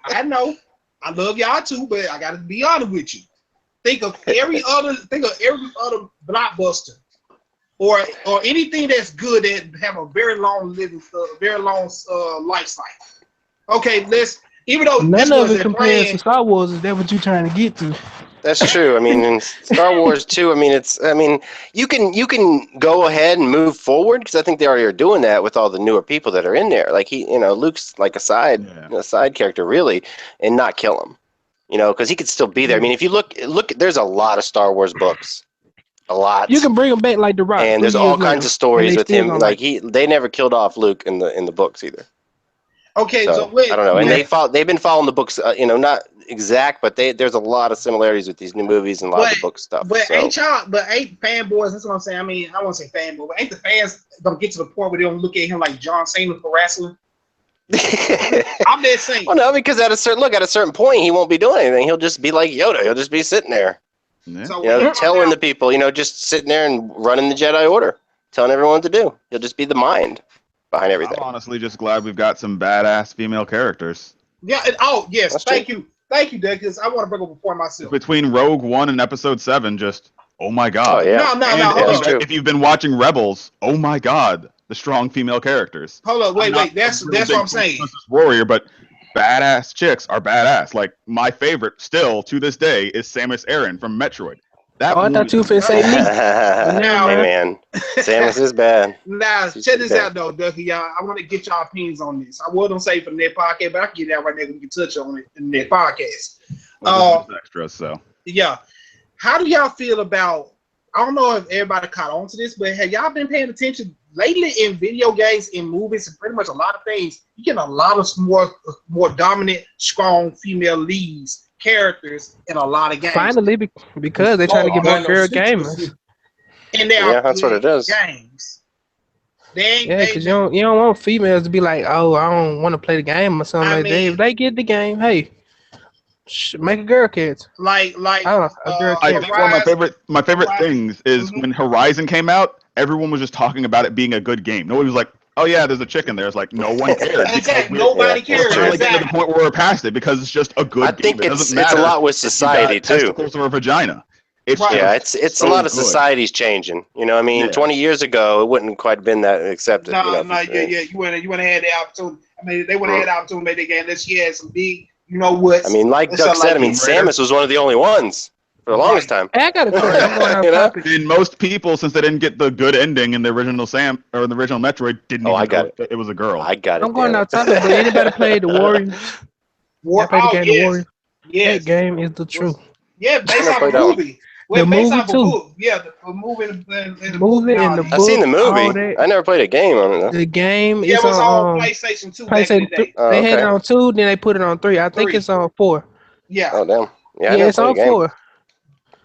I know. I love y'all too, but I got to be honest with you. Think of every other blockbuster or anything that's good that have a very long life cycle. Okay, even though none of it compares to Star Wars. Is that what you're trying to get to? That's true. I mean, in Star Wars too. You can go ahead and move forward because I think they already are doing that with all the newer people that are in there. Like Luke's like a side character really, and not kill him. Because he could still be there. I mean, if you look, there's a lot of Star Wars books, a lot. You can bring him back like The Rock, and there's all kinds of stories with him. Like they never killed off Luke in the books either. Okay, so I don't know, and they've been following the books, not exact, but there's a lot of similarities with these new movies and a lot of the book stuff. But ain't fanboys? That's what I'm saying. I mean, I won't say fanboy, but ain't the fans gonna get to the point where they don't look at him like John Cena for wrestling? I'm just saying. Well, no, because at a certain point, he won't be doing anything. He'll just be like Yoda. He'll just be sitting there, telling the people, just sitting there and running the Jedi Order, telling everyone what to do. He'll just be the mind behind everything. I'm honestly just glad we've got some badass female characters. Yeah. Yes. Thank you, Doug. Because I want to bring up a point myself. Between Rogue One and Episode 7, just oh my god. Oh, yeah. No, And hold that's on. true. if you've been watching Rebels, oh my god, the strong female characters. Hold on, I'm not wait. That's a real what big I'm saying. Princess Warrior, but badass chicks are badass. Like my favorite still to this day is Samus Aran from Metroid. That Oh, I thought you were finna say me. Now- Hey, man. Samus is bad. Now, She's check this bad. out though, Ducky. Y'all, I want to get y'all opinions on this. I wasn't say for the net podcast, but I can get that right there. We can touch on it in the net podcast. Well, this is extra, so Yeah. How do y'all feel about? I don't know if everybody caught on to this, but have y'all been paying attention lately in video games, in movies, and pretty much a lot of things? You get a lot of more dominant, strong female leads, characters in a lot of games. Finally, because they're trying to get more girl gamers. And they are Yeah, that's what it is. games. They Yeah, because you don't want females to be like, oh, I don't want to play the game or something I like that. mean- If they get the game, hey, make a girl character. like Oh, a girl I character. think one of my favorite Horizon. things is Mhm. when Horizon came out, everyone was just talking about it being a good game. Nobody was like, oh yeah, there's a chicken there. It's like no one cared. Exactly. We're- Nobody Yeah, cares. We're finally getting to the Exactly. point where we're past it because it's just a good I game. think It it's doesn't a matter lot with if you got society, too. testicles or a vagina. It's Right. just Yeah, it's so a lot of good. society's changing. You know, I mean, Yeah. 20 years ago, it wouldn't quite been that accepted. No, you know, no, yeah. You wouldn't have had the opportunity. I mean, they would have had the opportunity to make the game unless she had some big, you know what? I mean, like It's Doug not said, like I mean, Tomb Raider. Samus was one of the only ones for the longest time. Hey, I got a question. I'm going off You know? topic. And most people, since they didn't get the good ending in the original Sam or the original Metroid, didn't Oh, even I got know it was a girl. I got it. I'm going damn off it. topic, but anybody play the Warriors? War, I play the game The yes, Warriors. yes, That game is the truth. yeah. Based never off played a that one. movie. Well, The based movie off a too. book. Yeah, the movie and the Movie book and the now. I've seen the all movie. that. I never played a game on it, though. The game Yeah, is it was on on PlayStation 2 back in the PlayStation day. 3. Oh, They had it okay. on 2, then they put it on 3. I think 3. it's on 4. Yeah. Oh, damn. Yeah, I Yeah, never it's played a on game. 4.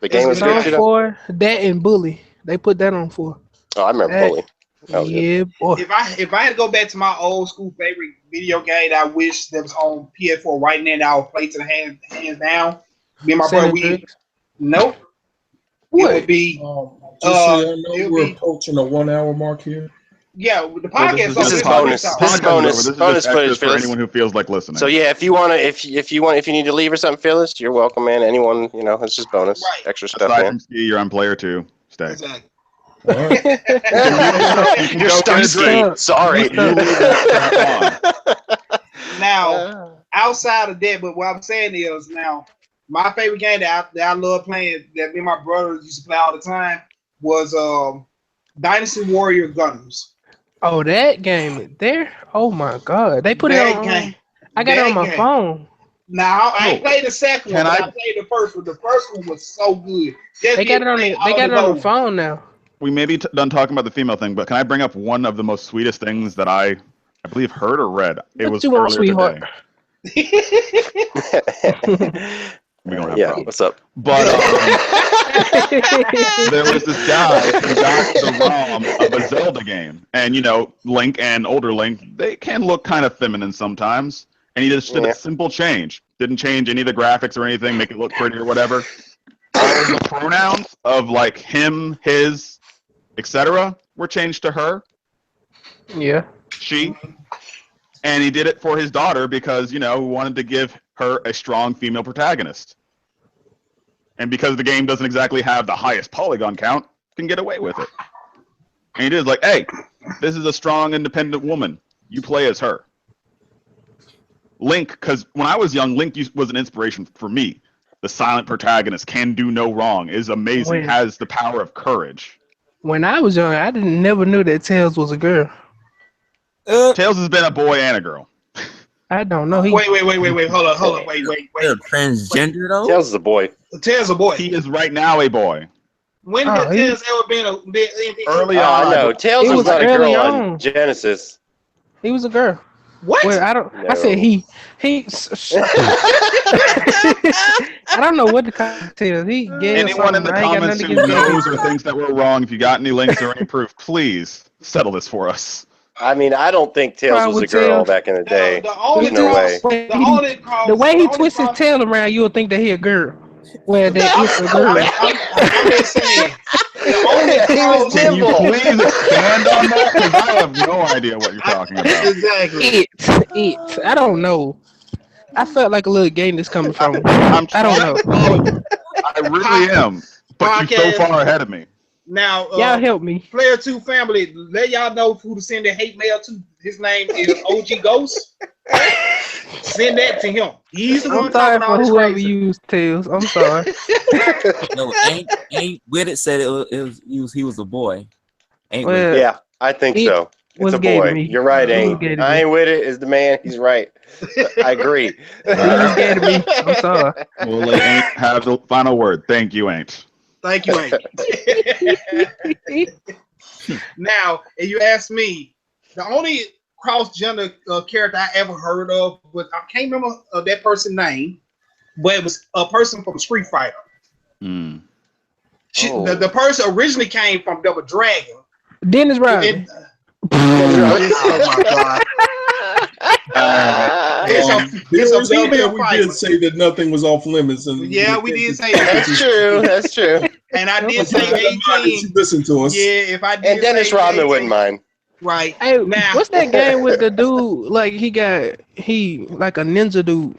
The game was It's It's good, on too, though? 4. That and Bully. They put that on 4. Oh, I remember That- Bully. That was good. Yeah, boy. If I had to go back to my old school favorite video game that I wish that was on PS4 right now that I would play to the hands down, me and my San brother, we Andreas. nope. It What? would be Just so y'all know, it'll we're be- approaching a 1 hour mark here. the Well, podcast. This is over. bonus. This This is Podcast bonus. over. This is Bonus just extras footage, for Phyllis. anyone who feels like listening. So yeah, if you need to leave or something, Phyllis, you're welcome, man. Anyone, you know, it's just bonus, Right. extra stuff, aside man. from Ski, you're on player 2. Stay. Exactly. All right. You can You're go stuck, in Ski. drink. Sorry. Now, outside of that, but what I'm saying is now, my favorite game that I love playing, that me and my brothers used to play all the time, was Dynasty Warrior Gunners. Oh, that game there? Oh my God! They put That it on. game. I got it That on my game. phone. Now I ain't played the second one, Can but I- I played the first one. The first one was so good. Just They got it on. play They all got it on the goals. phone now. We may be done talking about the female thing, but can I bring up one of the most sweetest things that I believe heard or read? It What was you want, earlier sweetheart? today. We don't have Yeah, problems. what's up? But there was this guy who got the ROM of a Zelda game, and you know, Link and older Link, they can look kind of feminine sometimes. And he just did Yeah. a simple change. Didn't change any of the graphics or anything, make it look pretty or whatever. All the pronouns of like him, his, etc. were changed to her, Yeah. she. And he did it for his daughter because, you know, he wanted to give her a strong female protagonist. And because the game doesn't exactly have the highest polygon count, can get away with it. And he did like, hey, this is a strong, independent woman. You play as her. Link, because when I was young, Link was an inspiration for me. The silent protagonist can do no wrong, is amazing, When- has the power of courage. When I was young, I never knew that Tails was a girl. Tails has been a boy and a girl. I don't know. He Wait, hold on, wait. They're transgender though. Tails is a boy. Tails a boy. He is right now a boy. When Oh, has he- Tails ever been a Early Oh, on. I know. Tails It was was not a early girl on. on Genesis. he was a girl. What? Well, I don't. I said No. he. I don't know what to call Tails. He gay or Anyone in the something. I ain't got comments nothing who against gays. knows or thinks that we're wrong, if you got any links or any proof, please settle this for us. I mean, I don't think Tails Problem was a with girl Tails? back in the day. The only No way. The only cause, The way he only twists his cause- tail around, you'll think that he a girl. Well, that is a girl. I'm just saying. The only cause, Can you please expand on that? Because I have no idea what you're talking about. Exactly. It. I don't know. I felt like a little gayness coming from him. I'm I don't know. I really am. But you're so podcast. far ahead of me. Now, Y'all help me. Plyr 2 family, let y'all know who to send the hate mail to. His name is OG Ghost. Send that to him. He's the I'm one sorry talking all for this whoever crazy. used Tails. I'm sorry. No, ain't with it said he was a boy. Ain't with it. Well, Yeah, I think It so. It's was a gay to boy. me. You're right, It was Ain't. gay to I me. ain't with it. Is the man? He's right. I agree. He was gay to me. I'm sorry. We'll let Ain't have the final word. Thank you, Ain't. Thank you, Hank. Now, if you ask me, the only cross-gender character I ever heard of was, I can't remember that person's name, but it was a person from Street Fighter. Hmm. The person originally came from Double Dragon. Dennis Rodman. Oh my god! It's a female we fighter. did say that nothing was off limits, and Yeah, we did say that. That's true. That's true. And I did But say She 18. listened to us. Yeah, if I did. And Dennis say Rodman 18, wouldn't mind. Right. Hey, Now, what's that game with the dude? Like he like a ninja dude.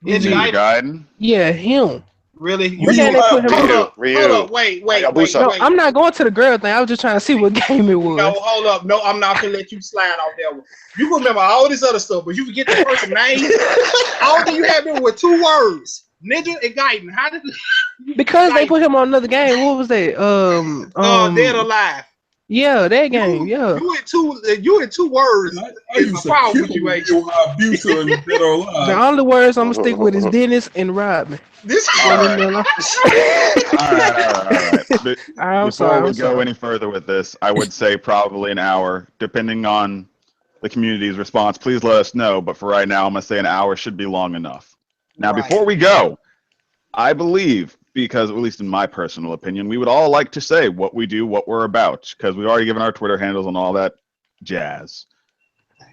Ninja Ninja Gaiden? Gaiden. Yeah, him. Really? What game they put him Hold on? up. Hold up. Wait. Hayabusa. No, I'm not going to the girl thing. I was just trying to see what game it was. No, hold up. No, I'm not gonna let you slide off that one. You can remember all this other stuff, but you forget the person name. All that you have been with 2 words. Ninja and Gaiden. How did Because they put him on another game. What was that? Dead or Alive. Yeah, that game. Yeah. You in two words. I It's used a to problem kill with you, H. real abuser and Dead or Alive. The only words I'm gonna stick with is Dennis and Rodman. This All Leave right. me alone. All right. I'm Before sorry. we I'm go sorry. any further with this, I would say probably an hour, depending on the community's response. Please let us know. But for right now, I'm gonna say an hour should be long enough. Now, Right. before we go, I believe, because at least in my personal opinion, we would all like to say what we do, what we're about, because we've already given our Twitter handles and all that jazz.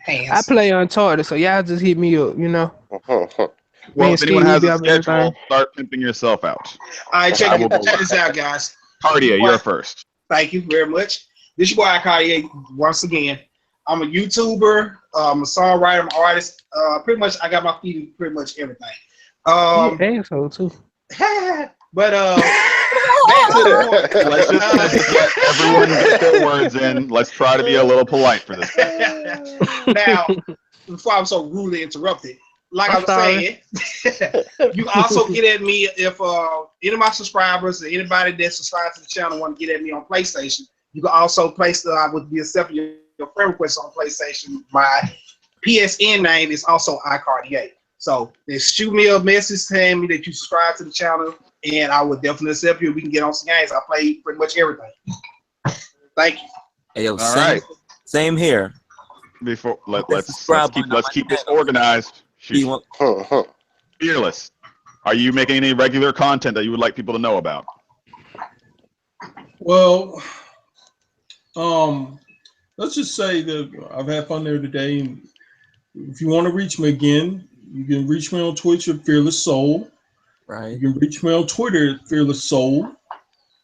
I hands. play Uncharted, so y'all just hit me up. You know. Well, Man, if anyone Steve, has we a be up schedule, everything. start pimping yourself out. All right, check I will go this out, guys. Cartier, you're first. Thank you very much. This your boy Cartier once again. I'm a YouTuber, I'm a songwriter, I'm an artist. Pretty much, I got my feet in pretty much everything. You asshole too. But back to the point. Let's just let everyone get their words in. Let's try to be a little polite for this. Now, before I was so rudely interrupted, like I'm I was saying, you can also get at me if any of my subscribers or anybody that subscribes to the channel want to get at me on PlayStation. You can also place I would be accepting your friend request on PlayStation. My PSN name is also iCartier. So just shoot me a message telling me that you subscribe to the channel, and I would definitely accept you. We can get on some games. I play pretty much everything. Thank you. Hey, yo, All same, right. same here. Before let's subscribe keep button on my this channel. organized. You want- Fearless. Are you making any regular content that you would like people to know about? Well, let's just say that I've had fun there today. And if you want to reach me again, you can reach me on Twitch at Fearless Soul. Right. You can reach me on Twitter at Fearless Soul.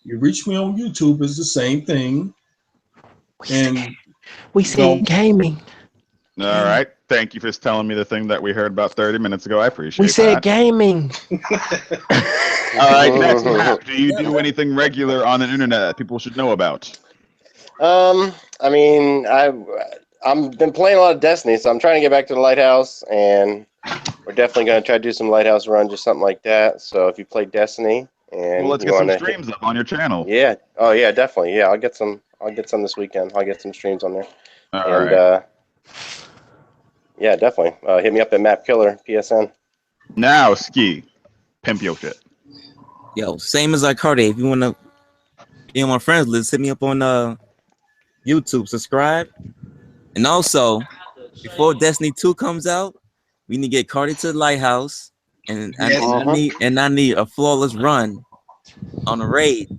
You reach me on YouTube, it's the same thing. And We said gaming. All right. Thank you for telling me the thing that we heard about 30 minutes ago. I appreciate We said that. gaming. All right. Next, Matt, do you do anything regular on the internet that people should know about? I mean, I've been playing a lot of Destiny, so I'm trying to get back to the Lighthouse, and we're definitely going to try to do some Lighthouse runs or something like that. So if you play Destiny and Well, let's you get some want streams up on your channel. yeah, oh yeah, definitely, yeah, I'll get some this weekend. I'll get some streams on there, All and right. yeah, definitely hit me up at Map Killer PSN. Now, Ski, pimp your shit. Yo, same as iCartier. If you want to be on my friends list, hit me up on YouTube, subscribe. And also, before Destiny 2 comes out, we need to get Cardi to the Lighthouse. And, Yes. I need a flawless run on a raid.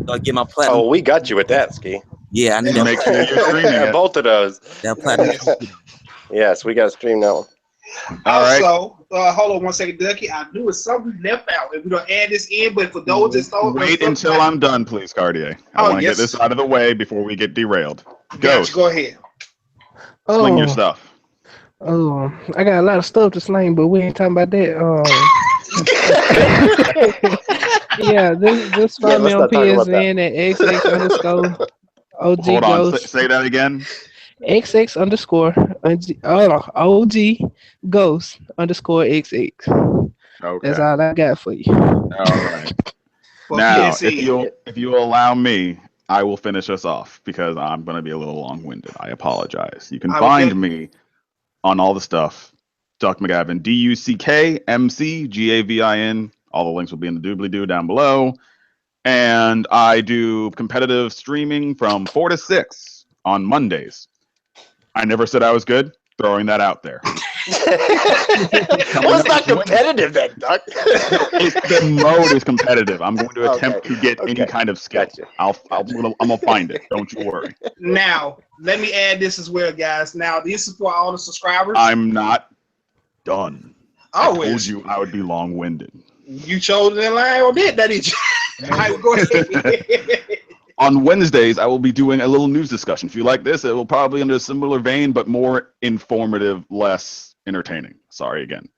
So I get my platinum. Oh, we got you with that, Ski. Yeah, I need Make sure you're streaming it. Both of those. that platinum. Yes, we got to stream that one. All right. Also, hold on one second, Ducky. I knew it's something left out. If we don't add this in, but for those that don't Wait until I'm done, please, Cartier. I Oh, want to yes. get this out of the way before we get derailed. Gotcha, go ahead. Sling your stuff. I got a lot of stuff to sling, but we ain't talking about that. Yeah, just Yeah, find me let's on not talk about that. PSN at XX underscore OG Hold on. Ghost. Say that again. XX underscore OG Ghost underscore XX. That's Okay. all I got for you. All right. For Now, PSN. if you allow me, I will finish us off because I'm going to be a little long-winded. I apologize. You can I will find get me on all the stuff. Duck McGavin, DuckMcGavin. All the links will be in the doobly-doo down below. And I do competitive streaming from 4 to 6 on Mondays. I never said I was good. Throwing that out there. Well, it's not competitive then, Duck. The mode is competitive. I'm going to attempt to get any okay. kind of skill. Gotcha. I'm gonna find it. Don't you worry. Now, let me add this as well, guys. Now, this is for all the subscribers. I'm not done. I Oh, told you I would be long-winded. you chose in line or did that? Did you? I will go ahead. On Wednesdays, I will be doing a little news discussion. If you like this, it will probably under a similar vein, but more informative, less entertaining. Sorry again.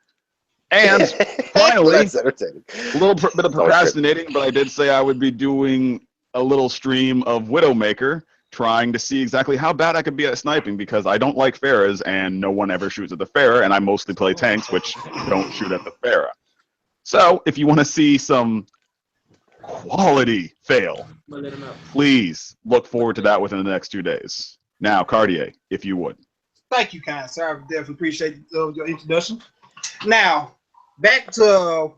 And finally, That's entertaining. a little bit of procrastinating, but I did say I would be doing a little stream of Widowmaker, trying to see exactly how bad I could be at sniping because I don't like Pharahs and no one ever shoots at the Pharah, and I mostly play tanks, which don't shoot at the Pharah. So if you want to see some quality fail, please look forward to that within the next 2 days. Now, Cartier, if you would. Thank you, kind sir. I definitely appreciate your introduction. Now, back to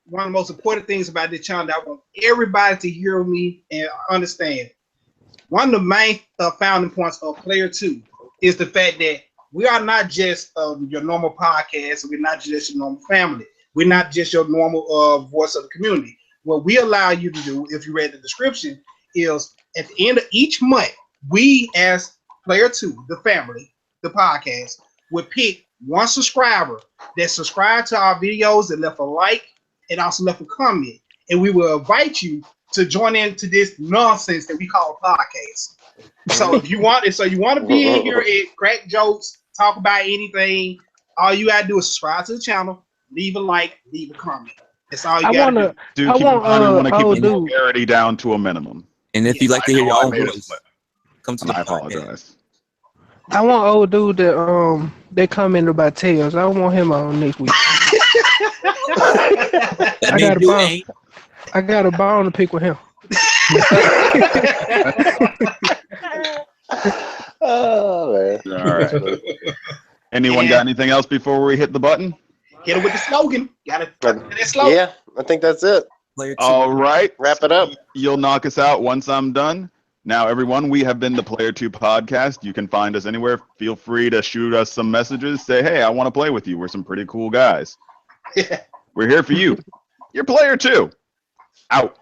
one of the most important things about this channel that I want everybody to hear me and understand. One of the main founding points of Plyr 2 is the fact that we are not just your normal podcast. We're not just your normal family. We're not just your normal voice of the community. What we allow you to do, if you read the description, is at the end of each month, we as Plyr 2, the family, the podcast, would pick one subscriber that subscribed to our videos and left a like and also left a comment. And we will invite you to join into this nonsense that we call a podcast. So if you want, to be in here and crack jokes, talk about anything, all you gotta do is subscribe to the channel, leave a like, leave a comment. That's all you gotta do. Do keep in mind we want to keep the vulgarity down to a minimum. And if you like to hear your own voice, come to the I podcast. apologize. I want old dude that commented about tails. I want him on next week. That means you ain't. I got a bone to pick with him. Oh man. All right. Anyone got anything else before we hit the button? Hit it with the slogan. Got it. That slogan. Yeah, I think that's it. All right. Wrap it up. You'll knock us out once I'm done. Now, everyone, we have been the Plyr 2 podcast. You can find us anywhere. Feel free to shoot us some messages. Say, hey, I want to play with you. We're some pretty cool guys. We're here for you. You're Plyr 2. Out.